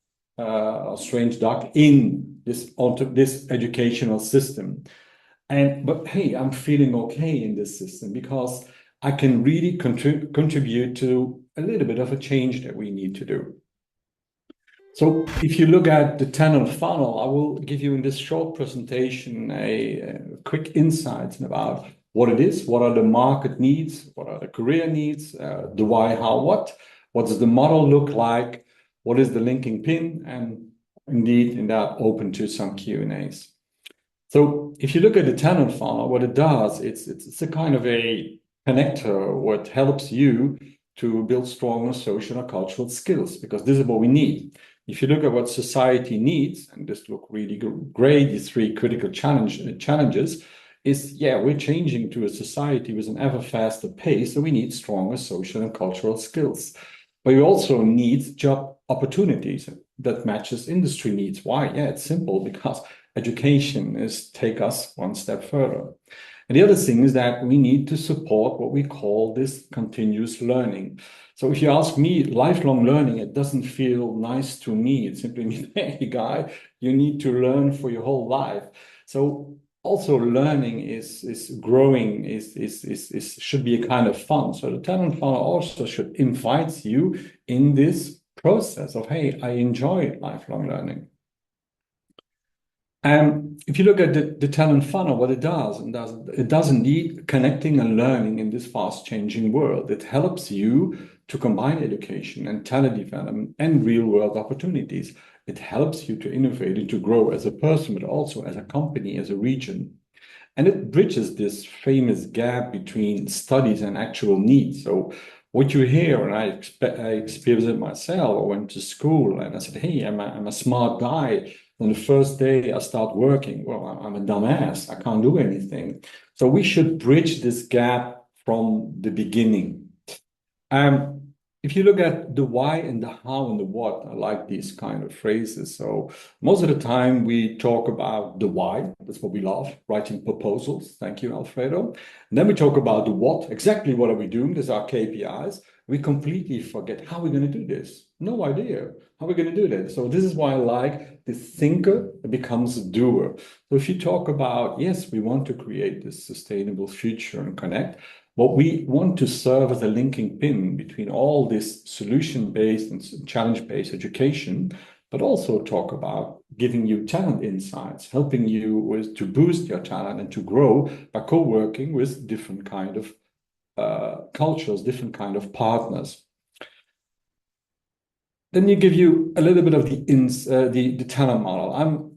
in this educational system. But hey, I'm feeling okay in this system because I can really contribute to a little bit of a change that we need to do. So if you look at the talent funnel, I will give you in this short presentation a quick insights about what it is, what are the market needs, what are the career needs, the why, how, what does the model look like, what is the linking pin, and indeed in that open to some Q&As. So if you look at the talent funnel, what it does, it's a kind of a connector, what helps you to build stronger social and cultural skills, because this is what we need. If you look at what society needs, and this look really great, these three critical challenges, is, yeah, we're changing to a society with an ever faster pace, so we need stronger social and cultural skills. But we also need job opportunities that matches industry needs. Why? Yeah, it's simple, because education is take us one step further. And the other thing is that we need to support what we call this continuous learning. So if you ask me, lifelong learning, it doesn't feel nice to me. It simply means, hey, guy, you need to learn for your whole life. So also learning is growing, should be a kind of fun. So the talent funnel also should invite you in this process of, hey, I enjoy lifelong learning. And if you look at the talent funnel, what it does indeed connecting and learning in this fast-changing world. It helps you to combine education and talent development and real-world opportunities. It helps you to innovate and to grow as a person, but also as a company, as a region. And it bridges this famous gap between studies and actual needs. So what you hear, and I experienced it myself, I went to school and I said, hey, I'm a smart guy. On the first day I start working, well, I'm a dumbass. I can't do anything. So we should bridge this gap from the beginning. If you look at the why and the how and the what, I like these kind of phrases. So most of the time we talk about the why. That's what we love, writing proposals. Thank you, Alfredo. And then we talk about the what. Exactly what are we doing? These are KPIs. We completely forget how we're going to do this. No idea how we're going to do this. So this is why I like the thinker becomes a doer. So if you talk about, yes, we want to create this sustainable future and connect, what we want to serve as a linking pin between all this solution-based and challenge-based education, but also talk about giving you talent insights, helping you to boost your talent and to grow by co-working with different kind of cultures, different kind of partners. Then you give you a little bit of the talent model.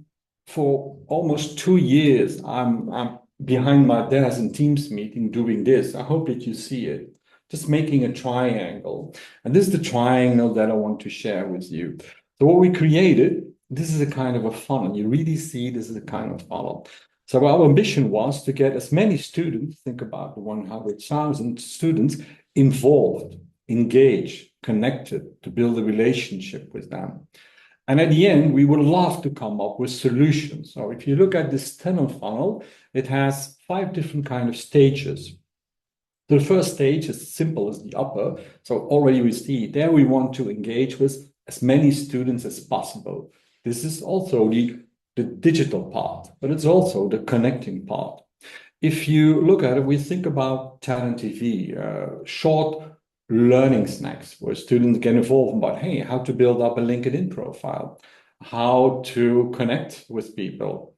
For almost 2 years, I'm behind my desk in Teams meeting doing this. I hope that you see it. Just making a triangle. And this is the triangle that I want to share with you. So what we created, this is a kind of a funnel. You really see this is a kind of funnel. So our ambition was to get as many students, think about the 100,000 students involved. engage, connected, to build a relationship with them. And at the end, we would love to come up with solutions. So if you look at this tunnel funnel, it has 5 different kind of stages. The first stage is simple as the upper. So already we see there we want to engage with as many students as possible. This is also the digital part, but it's also the connecting part. If you look at it, we think about Talent TV, short learning snacks where students get involved about, hey, how to build up a LinkedIn profile, how to connect with people.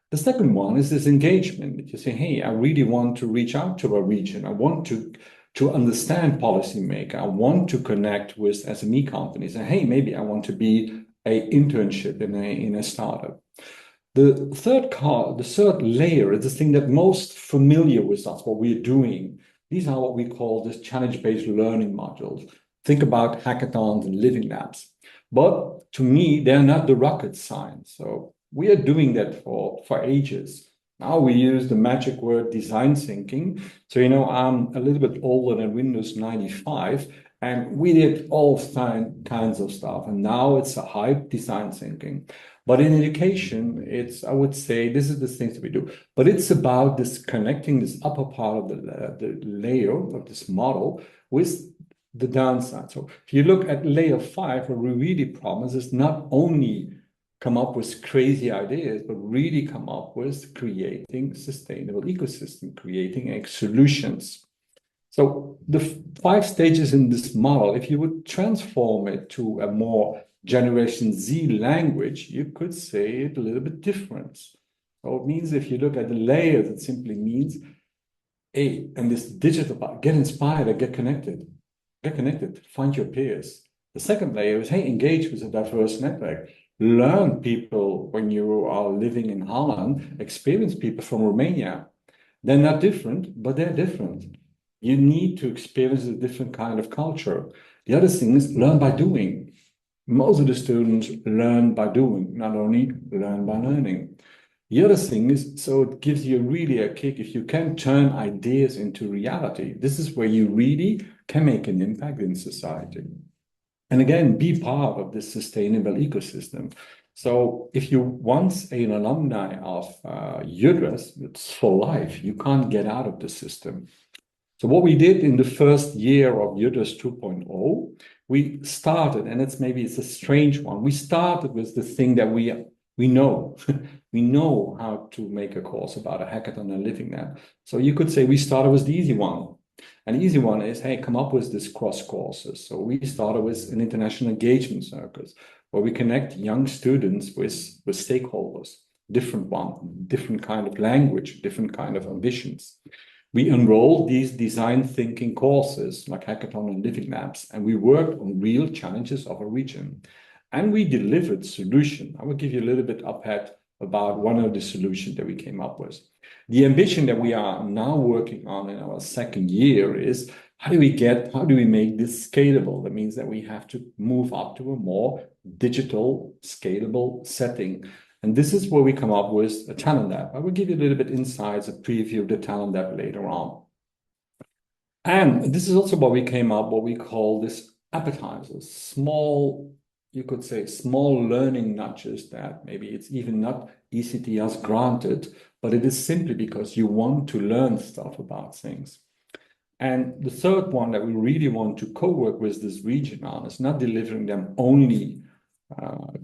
The second one is this engagement. You say, hey, I really want to reach out to a region. I want to understand policymaker. I want to connect with SME companies. And hey, maybe I want to be an internship in a startup. The third layer is the thing that most familiar with us, what we're doing. These are what we call this challenge-based learning modules. Think about hackathons and living labs. But to me, they're not the rocket science. So we are doing that for ages. Now we use the magic word design thinking. So, I'm a little bit older than Windows 95, and we did all kinds of stuff. And now it's a hype design thinking. But in education, I would say, this is the things that we do. But it's about this connecting this upper part of the layer of this model with the downside. So if you look at layer 5, what we really promise is not only come up with crazy ideas, but really come up with creating sustainable ecosystem, creating solutions. So the 5 stages in this model, if you would transform it to a more Generation Z language, you could say it a little bit different. So it means if you look at the layers, it simply means, hey, and this digital part, get inspired and get connected. Get connected, find your peers. The second layer is, hey, engage with a diverse network. Learn people when you are living in Holland, experience people from Romania. They're not different, but they're different. You need to experience a different kind of culture. The other thing is learn by doing. Most of the students learn by doing, not only learn by learning. The other thing is, so it gives you really a kick if you can turn ideas into reality. This is where you really can make an impact in society. And again, be part of this sustainable ecosystem. So if you're once an alumni of UDRES, it's for life. You can't get out of the system. So what we did in the first year of UDRES 2.0, we started, and it's a strange one. We started with the thing that we know. We know how to make a course about a hackathon and living lab. So you could say we started with the easy one. And the easy one is, hey, come up with this cross courses. So we started with an international engagement circus where we connect young students with stakeholders, different kind of language, different kind of ambitions. We enrolled these design thinking courses like hackathon and living labs, and we worked on real challenges of a region. And we delivered solution. I will give you a little bit ahead about one of the solutions that we came up with. The ambition that we are now working on in our second year is how do we make this scalable? That means that we have to move up to a more digital, scalable setting. And this is where we come up with a talent lab. I will give you a little bit insights, a preview of the talent lab later on. And this is also what we came up, what we call this appetizers, small, you could say small learning nudges that maybe it's even not ECTS granted, but it is simply because you want to learn stuff about things. And the third one that we really want to co-work with this region on is not delivering them only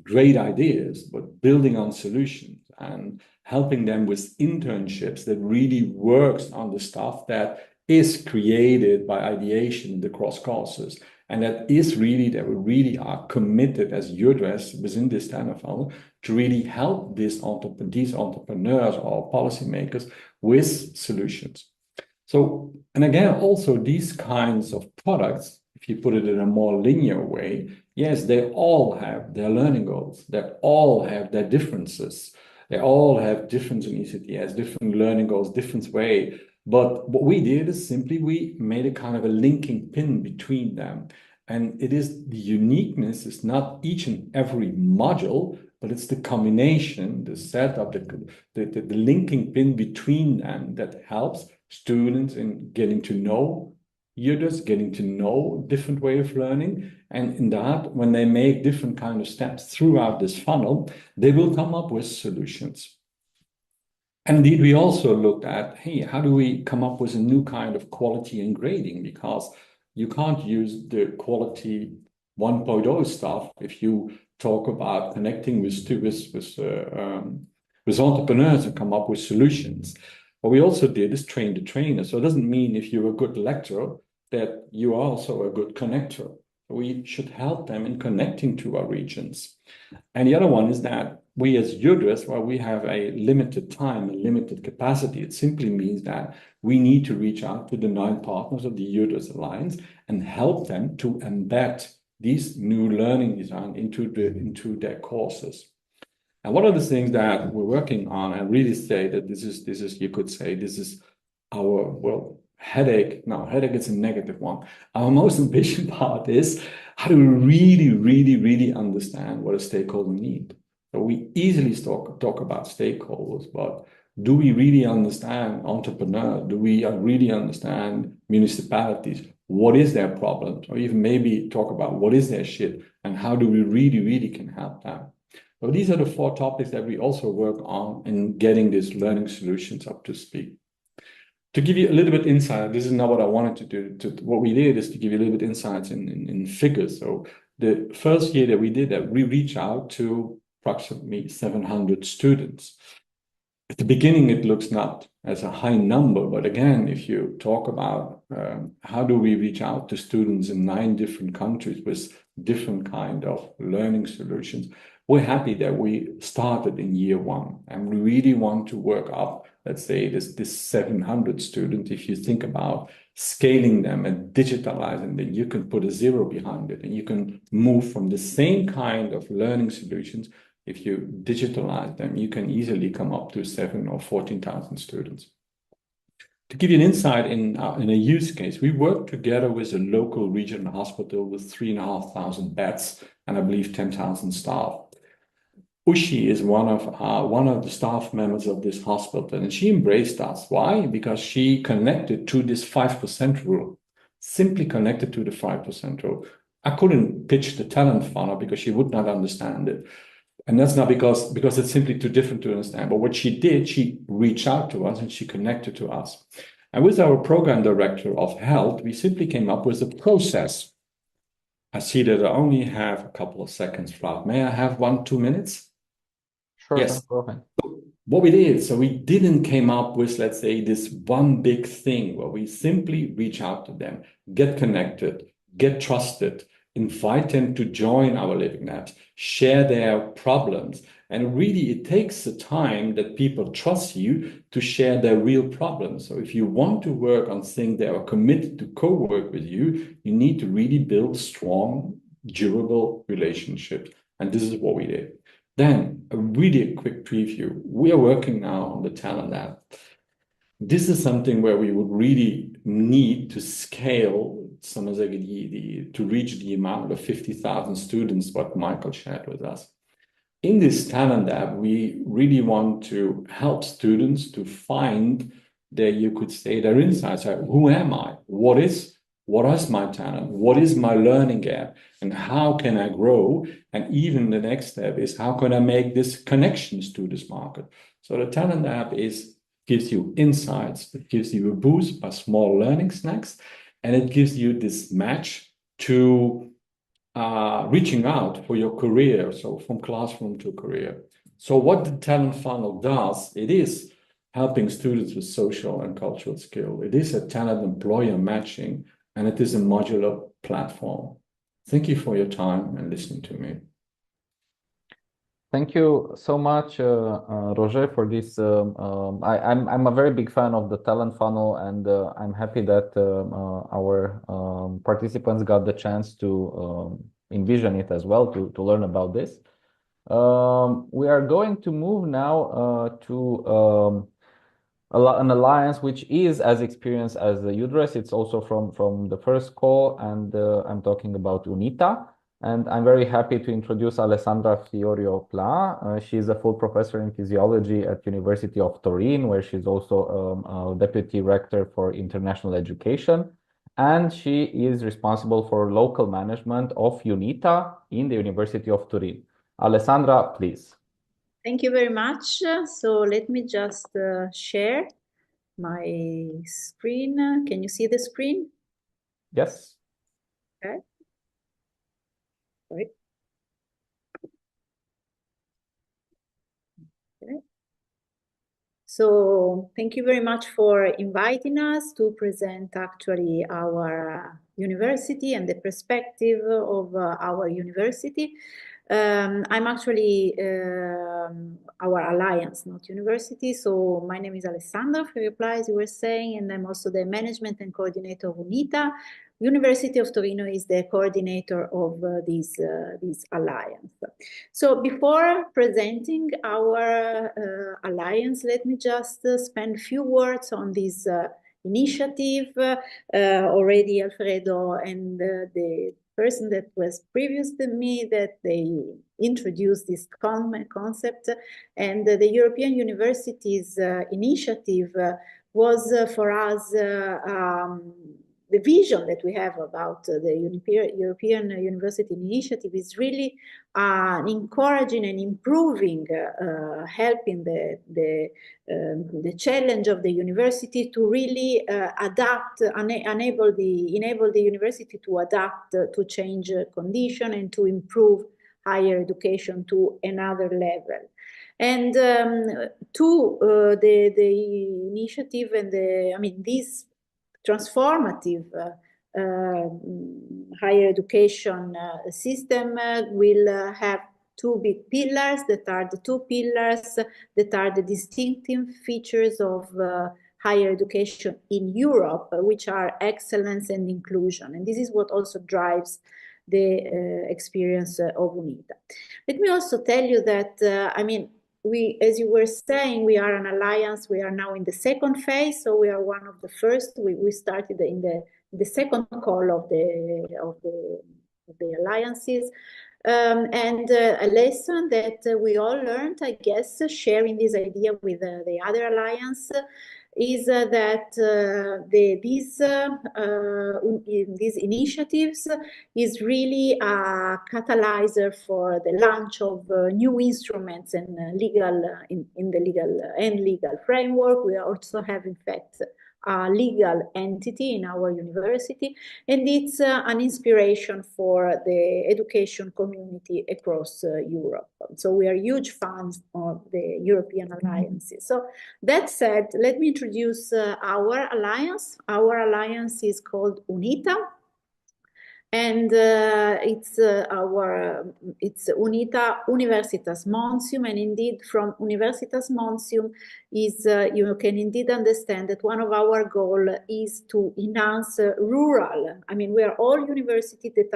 great ideas, but building on solutions and helping them with internships that really works on the stuff that is created by ideation in the cross courses. And that is really that we really are committed as UDRES within this standard funnel to really help these entrepreneurs or policymakers with solutions. So, and again, also these kinds of products, if you put it in a more linear way, yes, they all have their learning goals. They all have their differences. They all have difference in ECTS, different learning goals, different way. But what we did is simply we made a kind of a linking pin between them. And it is the uniqueness is not each and every module, but it's the combination, the setup, the linking pin between them that helps students in getting to know you're just getting to know different way of learning. And in that, when they make different kind of steps throughout this funnel, they will come up with solutions. And indeed, we also looked at, hey, how do we come up with a new kind of quality and grading? Because you can't use the quality 1.0 stuff if you talk about connecting with entrepreneurs and come up with solutions. What we also did is train the trainer. So it doesn't mean if you're a good lecturer that you are also a good connector. We should help them in connecting to our regions. And the other one is that we as EODLW, while we have a limited time and limited capacity, it simply means that we need to reach out to the 9 partners of the EODLW Alliance and help them to embed these new learning design into their courses. And one of the things that we're working on, and really say that this is you could say this is our headache. No, headache is a negative one. Our most ambitious part is how do we really understand what a stakeholder needs? So we easily talk about stakeholders, but do we really understand entrepreneurs? Do we really understand municipalities? What is their problem? Or even maybe talk about what is their shit and how do we really can help them? So these are the 4 topics that we also work on in getting these learning solutions up to speed. To give you a little bit insight, this is not what I wanted to do. What we did is to give you a little bit insights in figures. So the first year that we did that, we reached out to approximately 700 students. At the beginning, it looks not as a high number, but again, if you talk about how do we reach out to students in 9 different countries with different kind of learning solutions, we're happy that we started in year 1, and we really want to work up, let's say, this 700 students. If you think about scaling them and digitalizing them, you can put a 0 behind it, and you can move from the same kind of learning solutions. If you digitalize them, you can easily come up to 7,000 or 14,000 students. To give you an insight in a use case, we worked together with a local regional hospital with 3,500 beds and I believe 10,000 staff. Ushi is one of the staff members of this hospital, and she embraced us. Why? Because she connected to this 5% rule, simply connected to the 5% rule. I couldn't pitch the talent funnel because she would not understand it. And that's not because it's simply too different to understand. But what she did, she reached out to us and she connected to us. And with our program director of health, we simply came up with a process. I see that I only have a couple of seconds left. May I have 1-2 minutes? Sure, Yes. go ahead. What we did, so we didn't came up with, let's say, this one big thing where we simply reach out to them, get connected, get trusted, invite them to join our living labs, share their problems. And really, it takes the time that people trust you to share their real problems. So if you want to work on things that are committed to co-work with you, you need to really build strong, durable relationships. And this is what we did. Then a really quick preview. We are working now on the talent lab. This is something where we would really need to scale to reach the amount of 50,000 students, what Michael shared with us. In this talent lab, we really want to help students to find their insights. Who am I? What is my talent? What is my learning gap? And how can I grow? And even the next step is how can I make this connections to this market? So the talent lab gives you insights, it gives you a boost by small learning snacks, and it gives you this match to reaching out for your career, so from classroom to career. So what the talent funnel does, it is helping students with social and cultural skill. It is a talent employer matching, and it is a modular platform. Thank you for your time and listening to me. Thank you so much, Roger, for this. I'm a very big fan of the talent funnel, and I'm happy that our participants got the chance to envision it as well, to learn about this. We are going to move now to an alliance which is as experienced as the EODLW. It's also from the first call, and I'm talking about UNITA. And I'm very happy to introduce Alessandra Fiorio Pla. She's a full professor in physiology at University of Turin, where she's also a deputy rector for international education. and she is responsible for local management of UNITA in the University of Turin. Alessandra, please. Thank you very much. So let me just share my screen. Can you see the screen? Yes. Okay. Sorry. Okay. So thank you very much for inviting us to present actually our university and the perspective of our university. I'm actually our alliance, not university. So my name is Alessandra, for reply, as you were saying, and I'm also the management and coordinator of UNITA. University of Torino is the coordinator of this alliance. So before presenting our alliance, let me just spend a few words on this initiative. Already Alfredo and the person that was previous to me, that they introduced this concept, and the European Universities initiative was for us the vision that we have about the European University Initiative is really encouraging and improving, helping the challenge of the university to really adapt, enable the university to adapt to change condition and to improve higher education to another level. And to the initiative and this transformative higher education system will have two big pillars that are the two pillars that are the distinctive features of higher education in Europe, which are excellence and inclusion. And this is what also drives the experience of UNITA. Let me also tell you that, we, as you were saying, we are an alliance. We are now in the second phase, so we are one of the first. We started in the second call of the alliances, and a lesson that we all learned, I guess, sharing this idea with the other alliance, is that these initiatives is really a catalyzer for the launch of new instruments and in the legal framework. We also have, in fact, a legal entity in our university, and it's an inspiration for the education community across Europe. So we are huge fans of the European alliances. So that said, let me introduce our alliance. Our alliance is called UNITA, and it's UNITA Universitas Monsium, and indeed from Universitas Monsium is you can indeed understand that one of our goals is to enhance rural. We are all universities that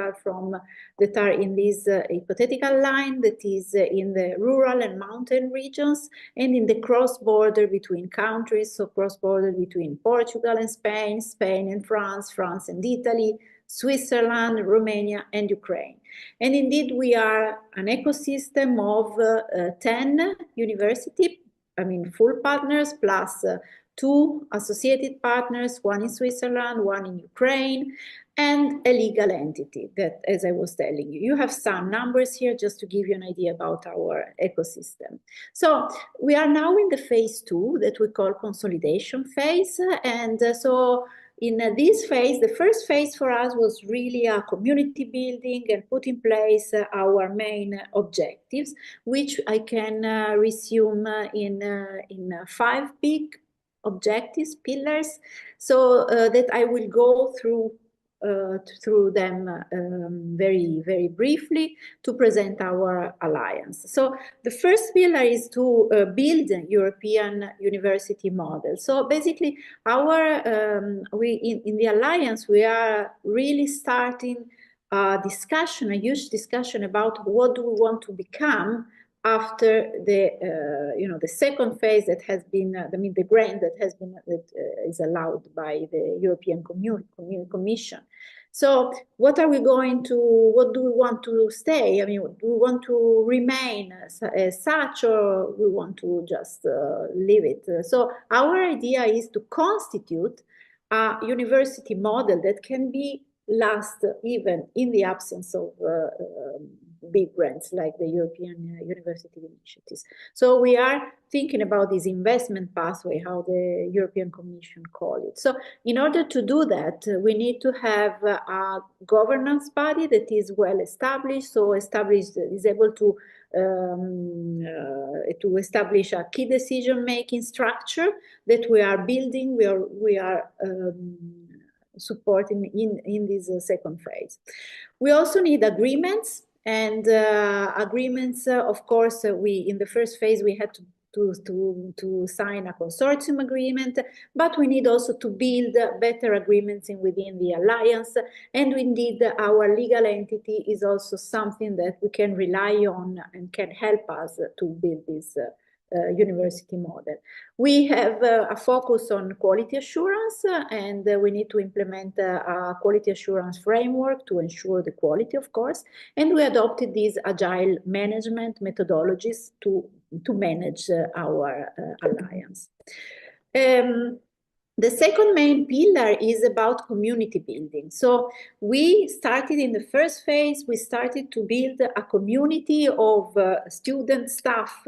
are in this hypothetical line that is in the rural and mountain regions, and in the cross-border between countries, so cross-border between Portugal and Spain, Spain and France, France and Italy, Switzerland, Romania, and Ukraine. And indeed, we are an ecosystem of 10 universities, full partners, plus 2 associated partners, one in Switzerland, one in Ukraine, and a legal entity that, as I was telling you, you have some numbers here just to give you an idea about our ecosystem. So we are now in the phase 2 that we call consolidation phase. And so in this phase, the first phase for us was really a community building and put in place our main objectives, which I can resume in 5 big objectives, pillars, so that I will go through them very, very briefly to present our alliance. So the first pillar is to build a European university model. So basically, in the alliance, we are really starting a discussion, a huge discussion about what do we want to become after the second phase that has been the grant that is allowed by the European Commission. So what do we want to stay? Do we want to remain as such, or we want to just leave it? So our idea is to constitute a university model that can be last even in the absence of big grants like the European University Initiatives. So we are thinking about this investment pathway, how the European Commission call it. So in order to do that, we need to have a governance body that is well established, so established is able to establish a key decision-making structure that we are building, we are supporting in this second phase. We also need agreements, and agreements, of course, in the first phase, we had to sign a consortium agreement, but we need also to build better agreements within the alliance. And indeed, our legal entity is also something that we can rely on and can help us to build this university model. We have a focus on quality assurance, and we need to implement a quality assurance framework to ensure the quality, of course. And we adopted these agile management methodologies to manage our alliance. The second main pillar is about community building. So we started in the first phase, we started to build a community of students, staff,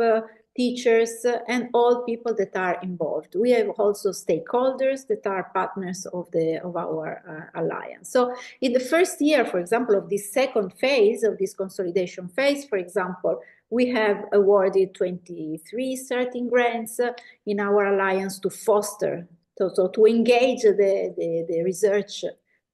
teachers, and all people that are involved. We have also stakeholders that are partners of our alliance. So in the first year, for example, of this second phase, of this consolidation phase, for example, we have awarded 23 starting grants in our alliance to foster, so to engage the research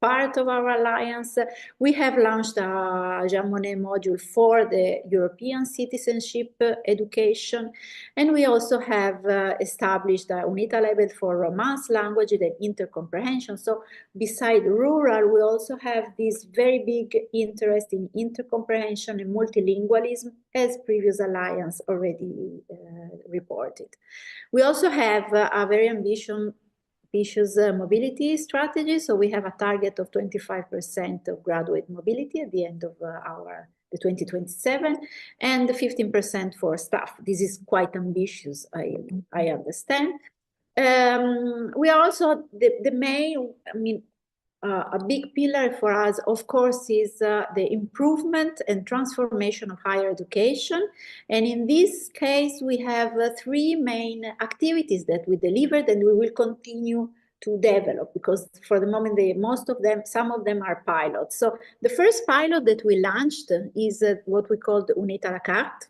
part of our alliance. We have launched a Jean Monnet module for the European citizenship education, and we also have established a UNITA label for Romance language and intercomprehension. So beside rural, we also have this very big interest in intercomprehension and multilingualism, as previous alliance already reported. We also have a very ambitious mobility strategy. So we have a target of 25% of graduate mobility at the end of the 2027, and 15% for staff. This is quite ambitious, I understand. We are also the main, a big pillar for us, of course, is the improvement and transformation of higher education. And in this case, we have three main activities that we delivered, and we will continue to develop, because for the moment, some of them are pilots. So the first pilot that we launched is what we call the UNITA à la carte.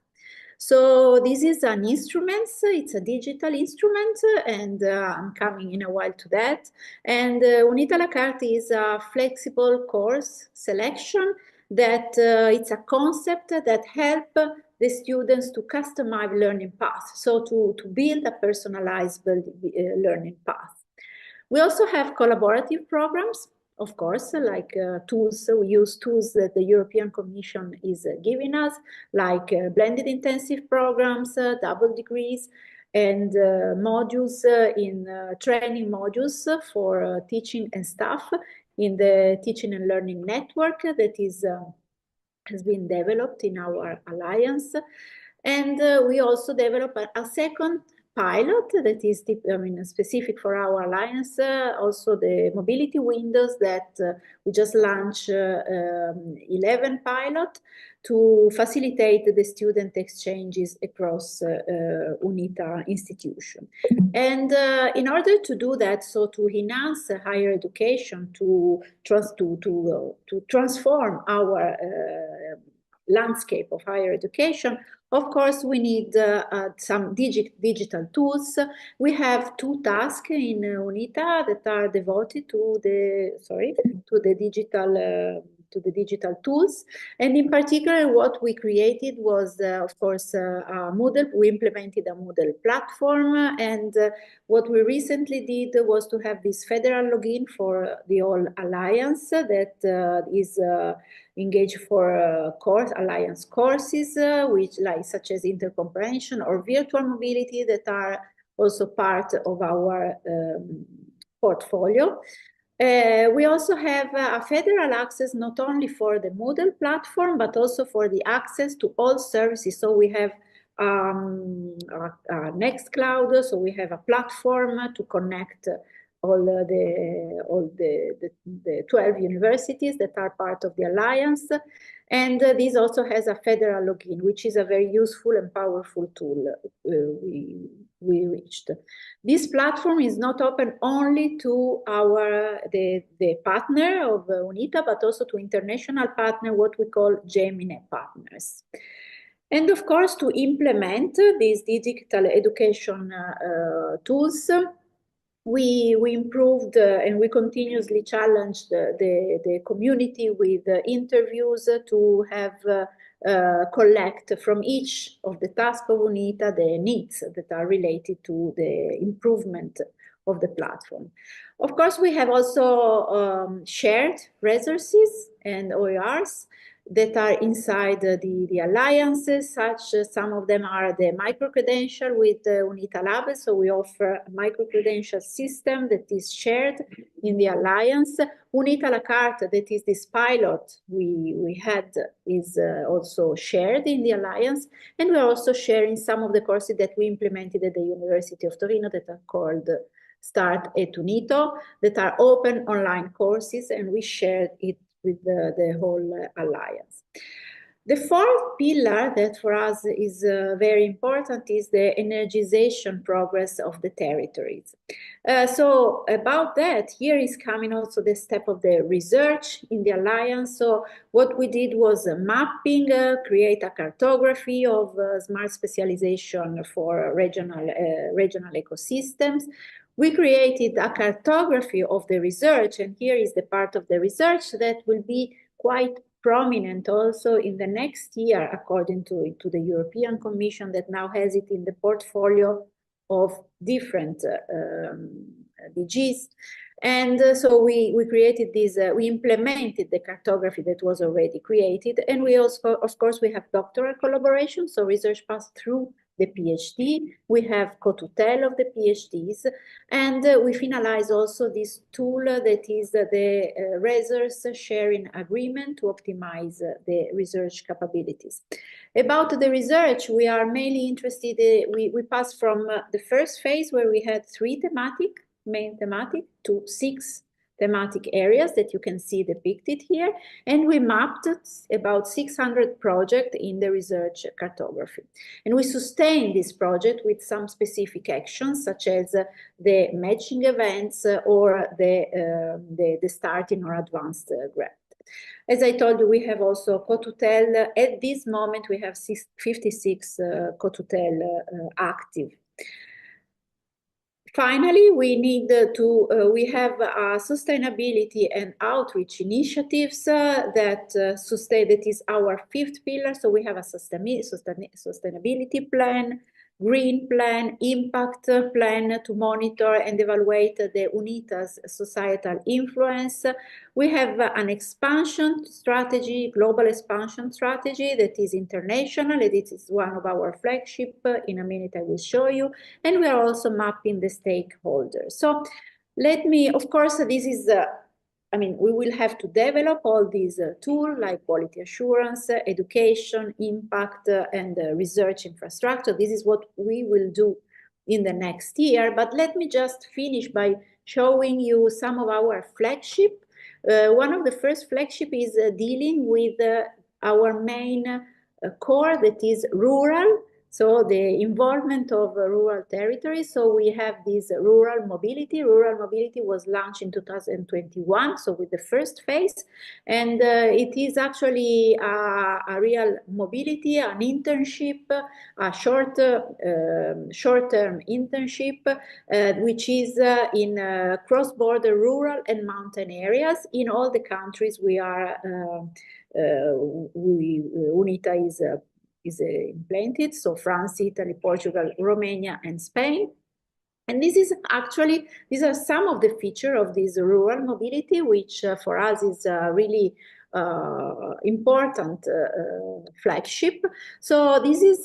So this is an instrument, it's a digital instrument, and I'm coming in a while to that. And UNITA à la carte is a flexible course selection that it's a concept that helps the students to customize learning path, so to build a personalized learning path. We also have collaborative programs, of course, like tools. We use tools that the European Commission is giving us, like blended intensive programs, double degrees, and modules in training modules for teaching and staff in the teaching and learning network that has been developed in our alliance. And we also develop a second pilot that is specific for our alliance, also the mobility windows that we just launched 11 pilot to facilitate the student exchanges across UNITA institution. And in order to do that, so to enhance higher education, to transform our landscape of higher education, of course, we need some digital tools. We have 2 tasks in UNITA that are devoted to the digital tools. And in particular, what we created was, of course, a Moodle. We implemented a Moodle platform. And what we recently did was to have this federal login for the whole alliance that is engaged for alliance courses, such as intercomprehension or virtual mobility, that are also part of our portfolio. We also have a federal access not only for the Moodle platform, but also for the access to all services. So we have Nextcloud, so we have a platform to connect the 12 universities that are part of the alliance. And this also has a federal login, which is a very useful and powerful tool we reached. This platform is not open only to the partner of UNITA, but also to international partner, what we call Gemini partners. And of course, to implement these digital education tools, we improved and we continuously challenged the community with interviews to have collect from each of the tasks of UNITA the needs that are related to the improvement of the platform. Of course, we have also shared resources and OERs that are inside the alliances, some of them are the micro-credential with UNITA Lab, so we offer a micro-credential system that is shared in the alliance. UNITA La Carte, that is this pilot we had, is also shared in the alliance, and we're also sharing some of the courses that we implemented at the University of Torino that are called Start et Unito, that are open online courses, and we shared it with the whole alliance. The fourth pillar that for us is very important is the energization progress of the territories. So about that, here is coming also the step of the research in the alliance. So what we did was mapping, create a cartography of smart specialization for regional ecosystems. We created a cartography of the research, and here is the part of the research that will be quite prominent also in the next year, according to the European Commission that now has it in the portfolio of different DGs. And so we created this, we implemented the cartography that was already created, and we also, of course, we have doctoral collaboration, so research passed through the PhD, we have co-tutel of the PhDs, and we finalize also this tool that is the resource sharing agreement to optimize the research capabilities. About the research, we are mainly interested, we passed from the first phase where we had 3 main thematic to 6 thematic areas that you can see depicted here, and we mapped about 600 projects in the research cartography. And we sustained this project with some specific actions, such as the matching events or the starting or advanced grant. As I told you, we have also co-tutel. At this moment, we have 56 co-tutel active. Finally, we need we have sustainability and outreach initiatives that is our 5th pillar. So we have a sustainability plan, green plan, impact plan to monitor and evaluate the UNITA's societal influence. We have an expansion strategy, global expansion strategy that is international, and it is one of our flagship. In a minute, I will show you. And we are also mapping the stakeholders. So let me, of course, this is we will have to develop all these tools like quality assurance, education, impact, and research infrastructure. This is what we will do in the next year. But let me just finish by showing you some of our flagship. One of the first flagship is dealing with our main core that is rural. So the involvement of rural territories. So we have this rural mobility. Rural mobility was launched in 2021, so with the first phase. And it is actually a real mobility, an internship, a short-term internship, which is in cross-border rural and mountain areas in all the countries we are, UNITA is implanted, so France, Italy, Portugal, Romania, and Spain. And this is actually, these are some of the features of this rural mobility, which for us is really important flagship. So this is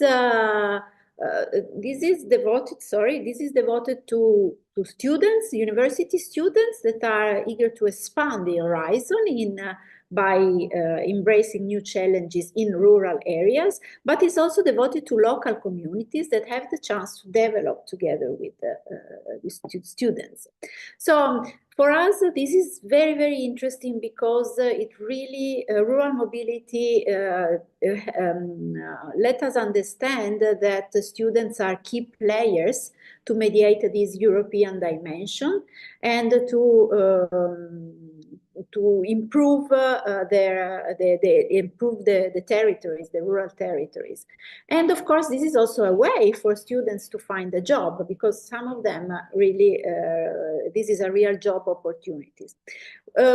devoted to students, university students that are eager to expand the horizon in by embracing new challenges in rural areas, but it's also devoted to local communities that have the chance to develop together with the students. So for us, this is very, very interesting because it really, rural mobility let us understand that the students are key players to mediate this European dimension and to improve the territories, the rural territories. And of course, this is also a way for students to find a job, because some of them really, this is a real job opportunities.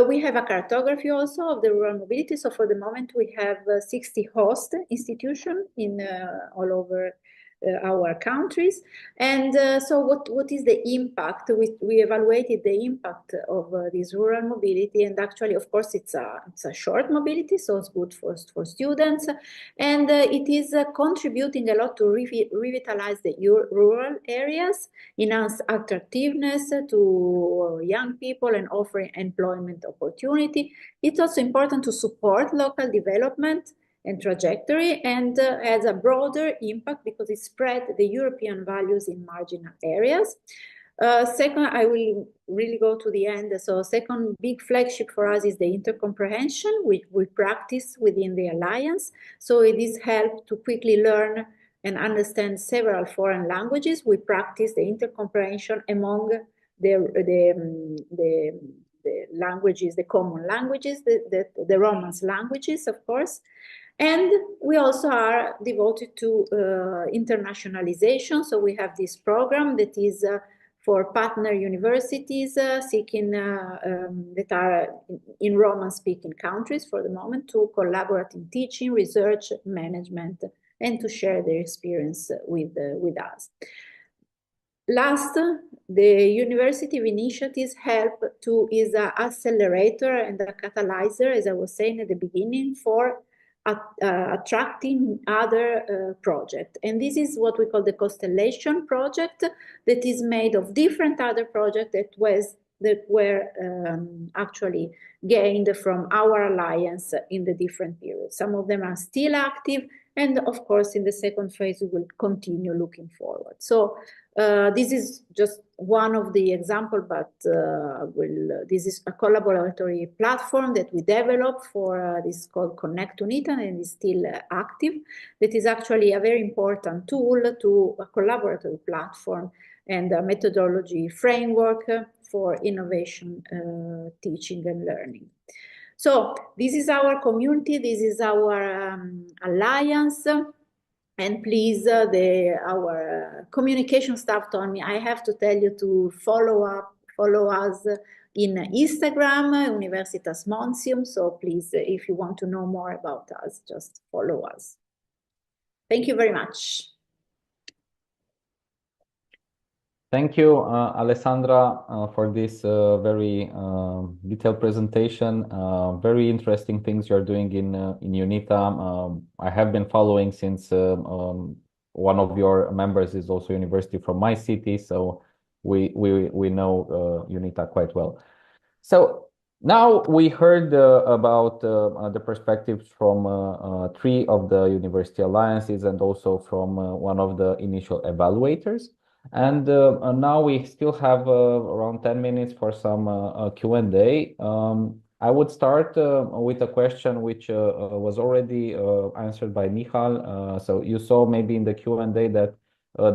We have a cartography also of the rural mobility. So for the moment, we have 60 host institutions in all over our countries. And so what is the impact? We evaluated the impact of this rural mobility, and actually, of course, it's a short mobility, so it's good for students, and it is contributing a lot to revitalize the rural areas, enhance attractiveness to young people, and offer employment opportunity. It's also important to support local development and trajectory, and has a broader impact because it spread the European values in marginal areas. Second, I will really go to the end. So second big flagship for us is the intercomprehension, which we practice within the Alliance. So it is helped to quickly learn and understand several foreign languages. We practice the intercomprehension among the languages, the common languages, the Romance languages, of course. And we also are devoted to internationalization. So we have this program that is for partner universities seeking that are in Roman-speaking countries for the moment, to collaborate in teaching, research, management, and to share their experience with us. Last, the university initiatives help is an accelerator and a catalyzer, as I was saying at the beginning, for attracting other projects. And this is what we call the Constellation project, that is made of different other projects that were actually gained from our alliance in the different periods. Some of them are still active, and of course, in the second phase, we will continue looking forward. So this is just one of the examples, but this is a collaboratory platform that we developed for this called Connect Unita, and is still active. That is actually a very important tool to a collaborative platform and a methodology framework for innovation, teaching and learning. So this is our community, this is our alliance. And please, our communication staff told me I have to tell you to follow us in Instagram, Universitas Monsium. So please, if you want to know more about us, just follow us. Thank you very much. Thank you, Alessandra, for this very detailed presentation. Very interesting things you're doing in UNITA. I have been following since one of your members is also university from my city, so we know UNITA quite well. So now we heard about the perspectives from 3 of the university alliances and also from one of the initial evaluators. And now we still have around 10 minutes for some Q&A. I would start with a question which was already answered by Michal. So you saw maybe in the Q&A that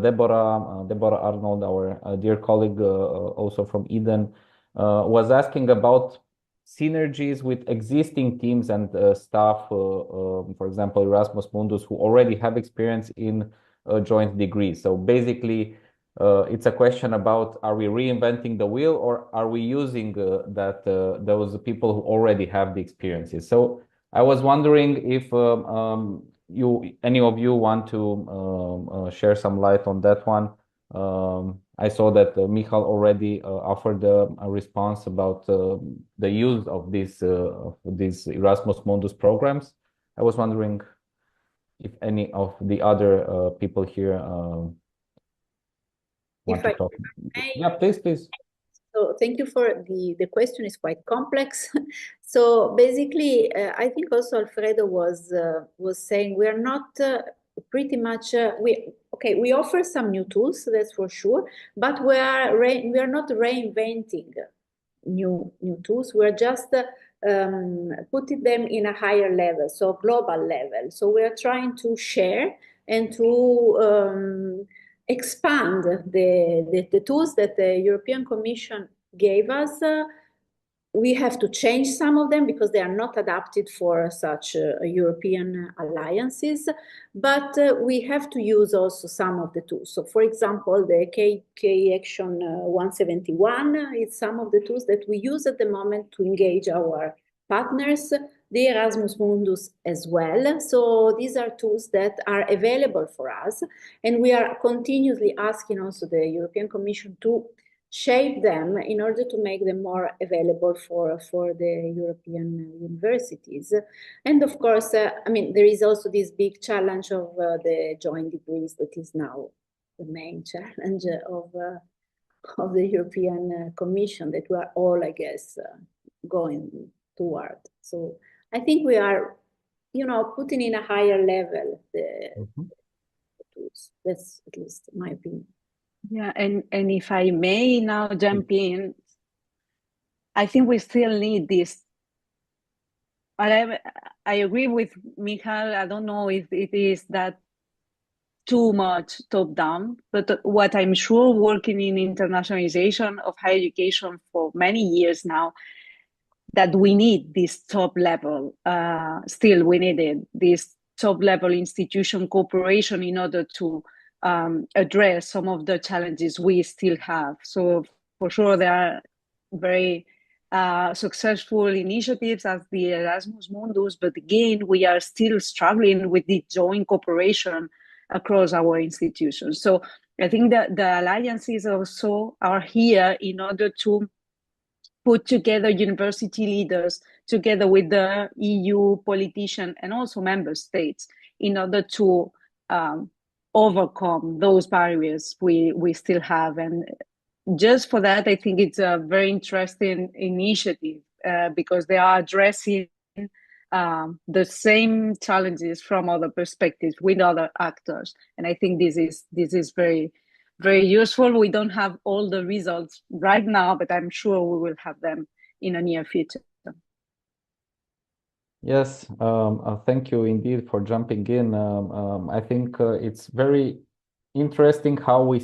Deborah Arnold, our dear colleague also from Eden, was asking about synergies with existing teams and staff, for example, Erasmus Mundus, who already have experience in joint degrees. So basically, it's a question about, are we reinventing the wheel, or are we using those people who already have the experiences? So I was wondering if any of you want to share some light on that one. I saw that Michal already offered a response about the use of these Erasmus Mundus programs. I was wondering if any of the other people here want to talk. Yeah, please. So thank you for the question is quite complex. So basically, I think also Alfredo was saying we are not pretty much we offer some new tools, that's for sure, but we are not reinventing new tools. We're just putting them in a higher level, so global level. So we are trying to share and to expand the tools that the European Commission gave us. We have to change some of them because they are not adapted for such European alliances, but we have to use also some of the tools. So for example, the KK Action 171 is some of the tools that we use at the moment to engage our partners, the Erasmus Mundus as well. So these are tools that are available for us, and we are continuously asking also the European Commission to shape them in order to make them more available for the European universities. And of course, I mean, there is also this big challenge of the joint degrees that is now the main challenge of the European Commission that we are all, I guess, going toward. So I think we are, putting in a higher level the tools. That's at least my opinion. Yeah, and if I may now jump in, I think we still need this. I agree with Michal. I don't know if it is that too much top down, but what I'm sure working in internationalization of higher education for many years now, that we need this top level. Still, we need it, this top level institution cooperation in order to address some of the challenges we still have. So for sure, there are very successful initiatives as the Erasmus Mundus, but again, we are still struggling with the joint cooperation across our institutions. So I think that the alliances also are here in order to put together university leaders together with the EU politician and also member states in order to overcome those barriers we still have. And just for that, I think it's a very interesting initiative because they are addressing the same challenges from other perspectives with other actors. And I think this is very, very useful. We don't have all the results right now, but I'm sure we will have them in the near future. Yes, thank you indeed for jumping in. I think it's very interesting how we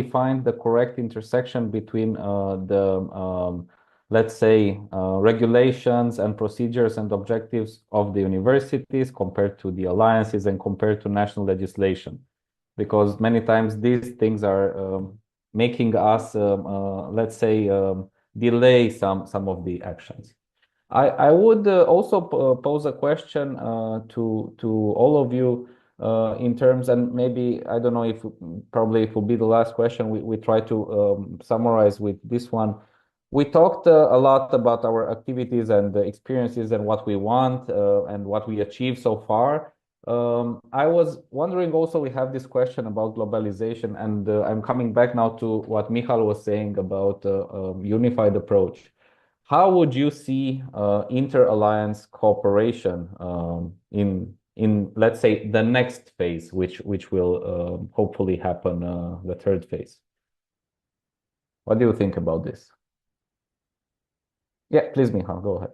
find the correct intersection between let's say, regulations and procedures and objectives of the universities compared to the alliances and compared to national legislation. Because many times these things are making us, let's say, delay some of the actions. I would also pose a question to all of you in terms, and maybe, I don't know if probably it will be the last question, we try to summarize with this one. We talked a lot about our activities and the experiences and what we want and what we achieved so far. I was wondering also, we have this question about globalization, and I'm coming back now to what Michal was saying about unified approach. How would you see inter-alliance cooperation in let's say the next phase, which will hopefully happen, the third phase? What do you think about this? Yeah, please, Michal, go ahead.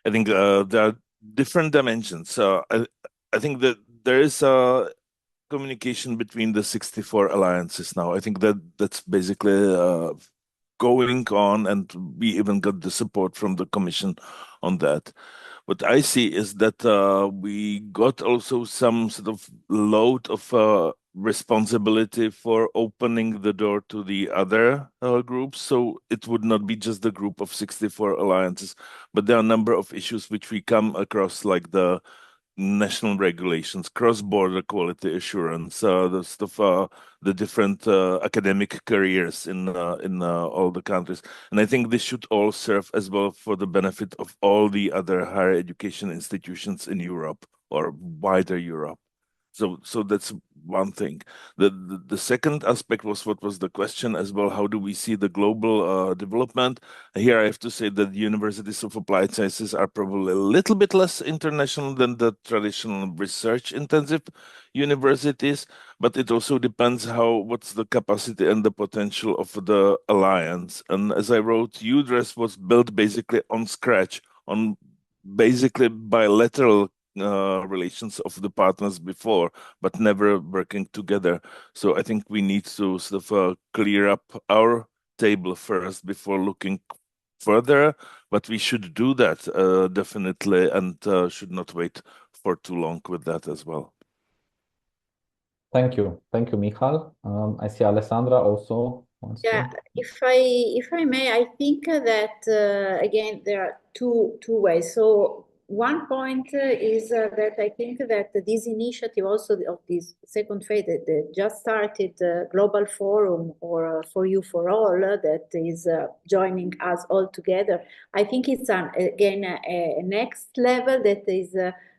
I think there are different dimensions. I think that there is a communication between the 64 alliances now. I think that's basically going on, and we even got the support from the Commission on that. What I see is that we got also some sort of load of responsibility for opening the door to the other groups. So it would not be just the group of 64 alliances, but there are a number of issues which we come across, like the national regulations, cross-border quality assurance, the stuff, the different academic careers in all the countries. And I think this should all serve as well for the benefit of all the other higher education institutions in Europe or wider Europe. So that's one thing. The second aspect was what was the question as well, how do we see the global development? Here I have to say that the universities of applied sciences are probably a little bit less international than the traditional research intensive universities, but it also depends what's the capacity and the potential of the alliance. And as I wrote, UDRES was built basically on scratch, on basically bilateral relations of the partners before, but never working together. So I think we need to sort of clear up our table first before looking further, but we should do that definitely, and should not wait for too long with that as well. Thank you, Michal. I see Alessandra also wants to. Yeah, if I may, I think that again there are two ways. So one point is that I think that this initiative also of this second phase that just started Global Forum or For You For All that is joining us all together. I think it's again a next level that is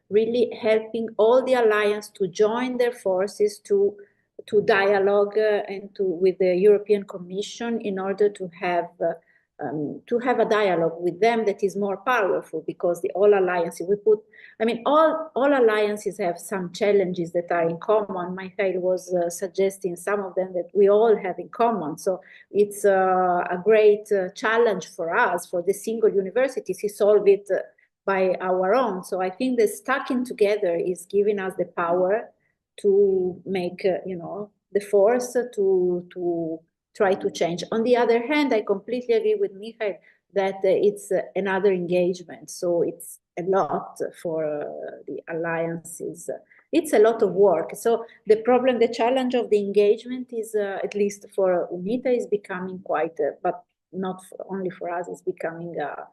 really helping all the alliance to join their forces to dialogue and with the European Commission in order to have a dialogue with them that is more powerful, because all alliances all alliances have some challenges that are in common. Michael was suggesting some of them that we all have in common. So it's a great challenge for us, for the single universities, to solve it by our own. So I think the stacking together is giving us the power to make the force to try to change. On the other hand, I completely agree with Michael that it's another engagement. So it's a lot for the alliances. It's a lot of work. So the challenge of the engagement is, at least for UNITA, is becoming quite, but not only for us, it's becoming a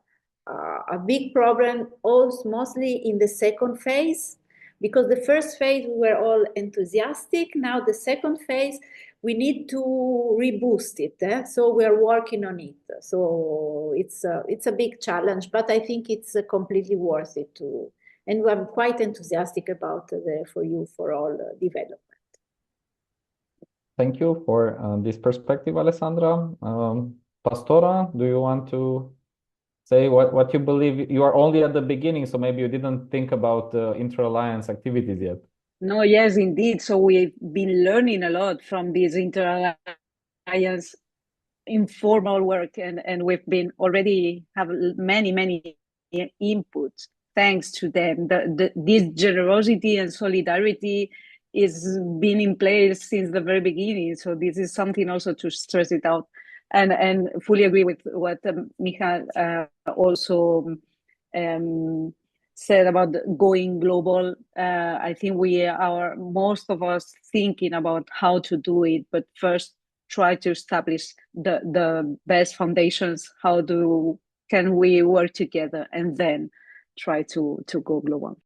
big problem, also mostly in the second phase. Because the first phase, we were all enthusiastic. Now the second phase, we need to reboost it. So we're working on it. So it's a big challenge, but I think it's completely worth it too. And I'm quite enthusiastic about the For You For All development. Thank you for this perspective, Alessandra. Pastora, do you want to say what you believe? You are only at the beginning, so maybe you didn't think about inter-alliance activities yet. No, yes, indeed. So we've been learning a lot from this inter-alliance informal work, and we've been already have many inputs thanks to them. This generosity and solidarity is been in place since the very beginning. So this is something also to stress it out. And fully agree with what Michal also said about going global. I think most of us thinking about how to do it, but first try to establish the best foundations. How can we work together, and then try to go global.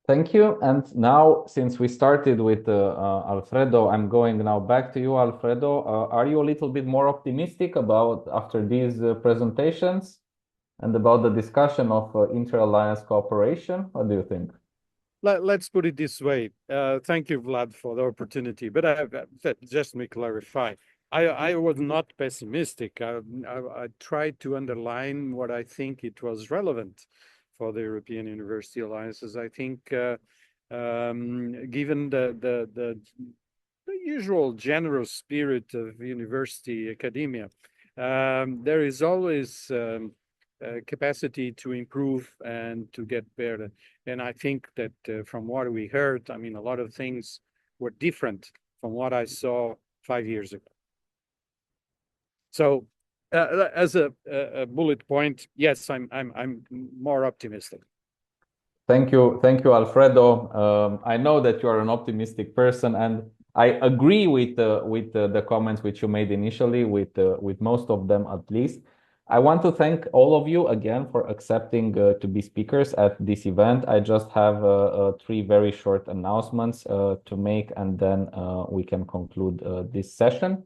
Thank you. And now, since we started with Alfredo, I'm going now back to you, Alfredo. Are you a little bit more optimistic about after these presentations and about the discussion of inter-alliance cooperation? What do you think? Let's put it this way. Thank you, Vlad, for the opportunity. But just to clarify, I was not pessimistic. I tried to underline what I think it was relevant for the European University Alliances. I think, given the usual generous spirit of university academia, there is always capacity to improve and to get better. And I think that from what we heard, a lot of things were different from what I saw 5 years ago. So as a bullet point, yes, I'm more optimistic. Thank you, Alfredo. I know that you are an optimistic person, and I agree with the comments which you made initially, with most of them at least. I want to thank all of you again for accepting to be speakers at this event. I just have 3 very short announcements to make, and then we can conclude this session.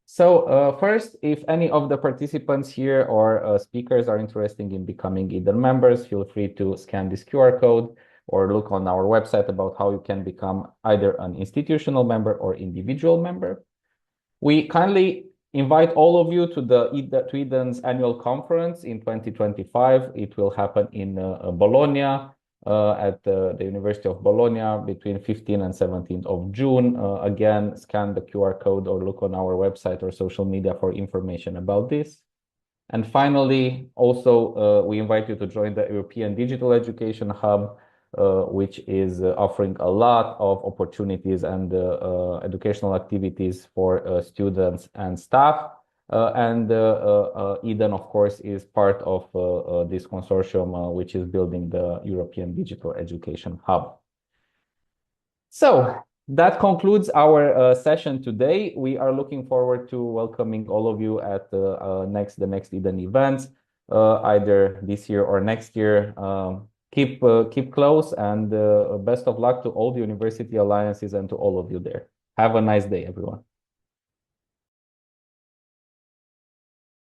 So first, if any of the participants here or speakers are interested in becoming either members, feel free to scan this QR code. or look on our website about how you can become either an institutional member or individual member. We kindly invite all of you to EDEN's annual conference in 2025. It will happen in Bologna, at the University of Bologna between 15th and 17th of June. Again, scan the QR code or look on our website or social media for information about this. And finally, also, we invite you to join the European Digital Education Hub, which is offering a lot of opportunities and educational activities for students and staff. EDEN, of course, is part of this consortium, which is building the European Digital Education Hub. So that concludes our session today. We are looking forward to welcoming all of you at the next EDEN events, either this year or next year. Keep close, and best of luck to all the university alliances and to all of you there. Have a nice day, everyone.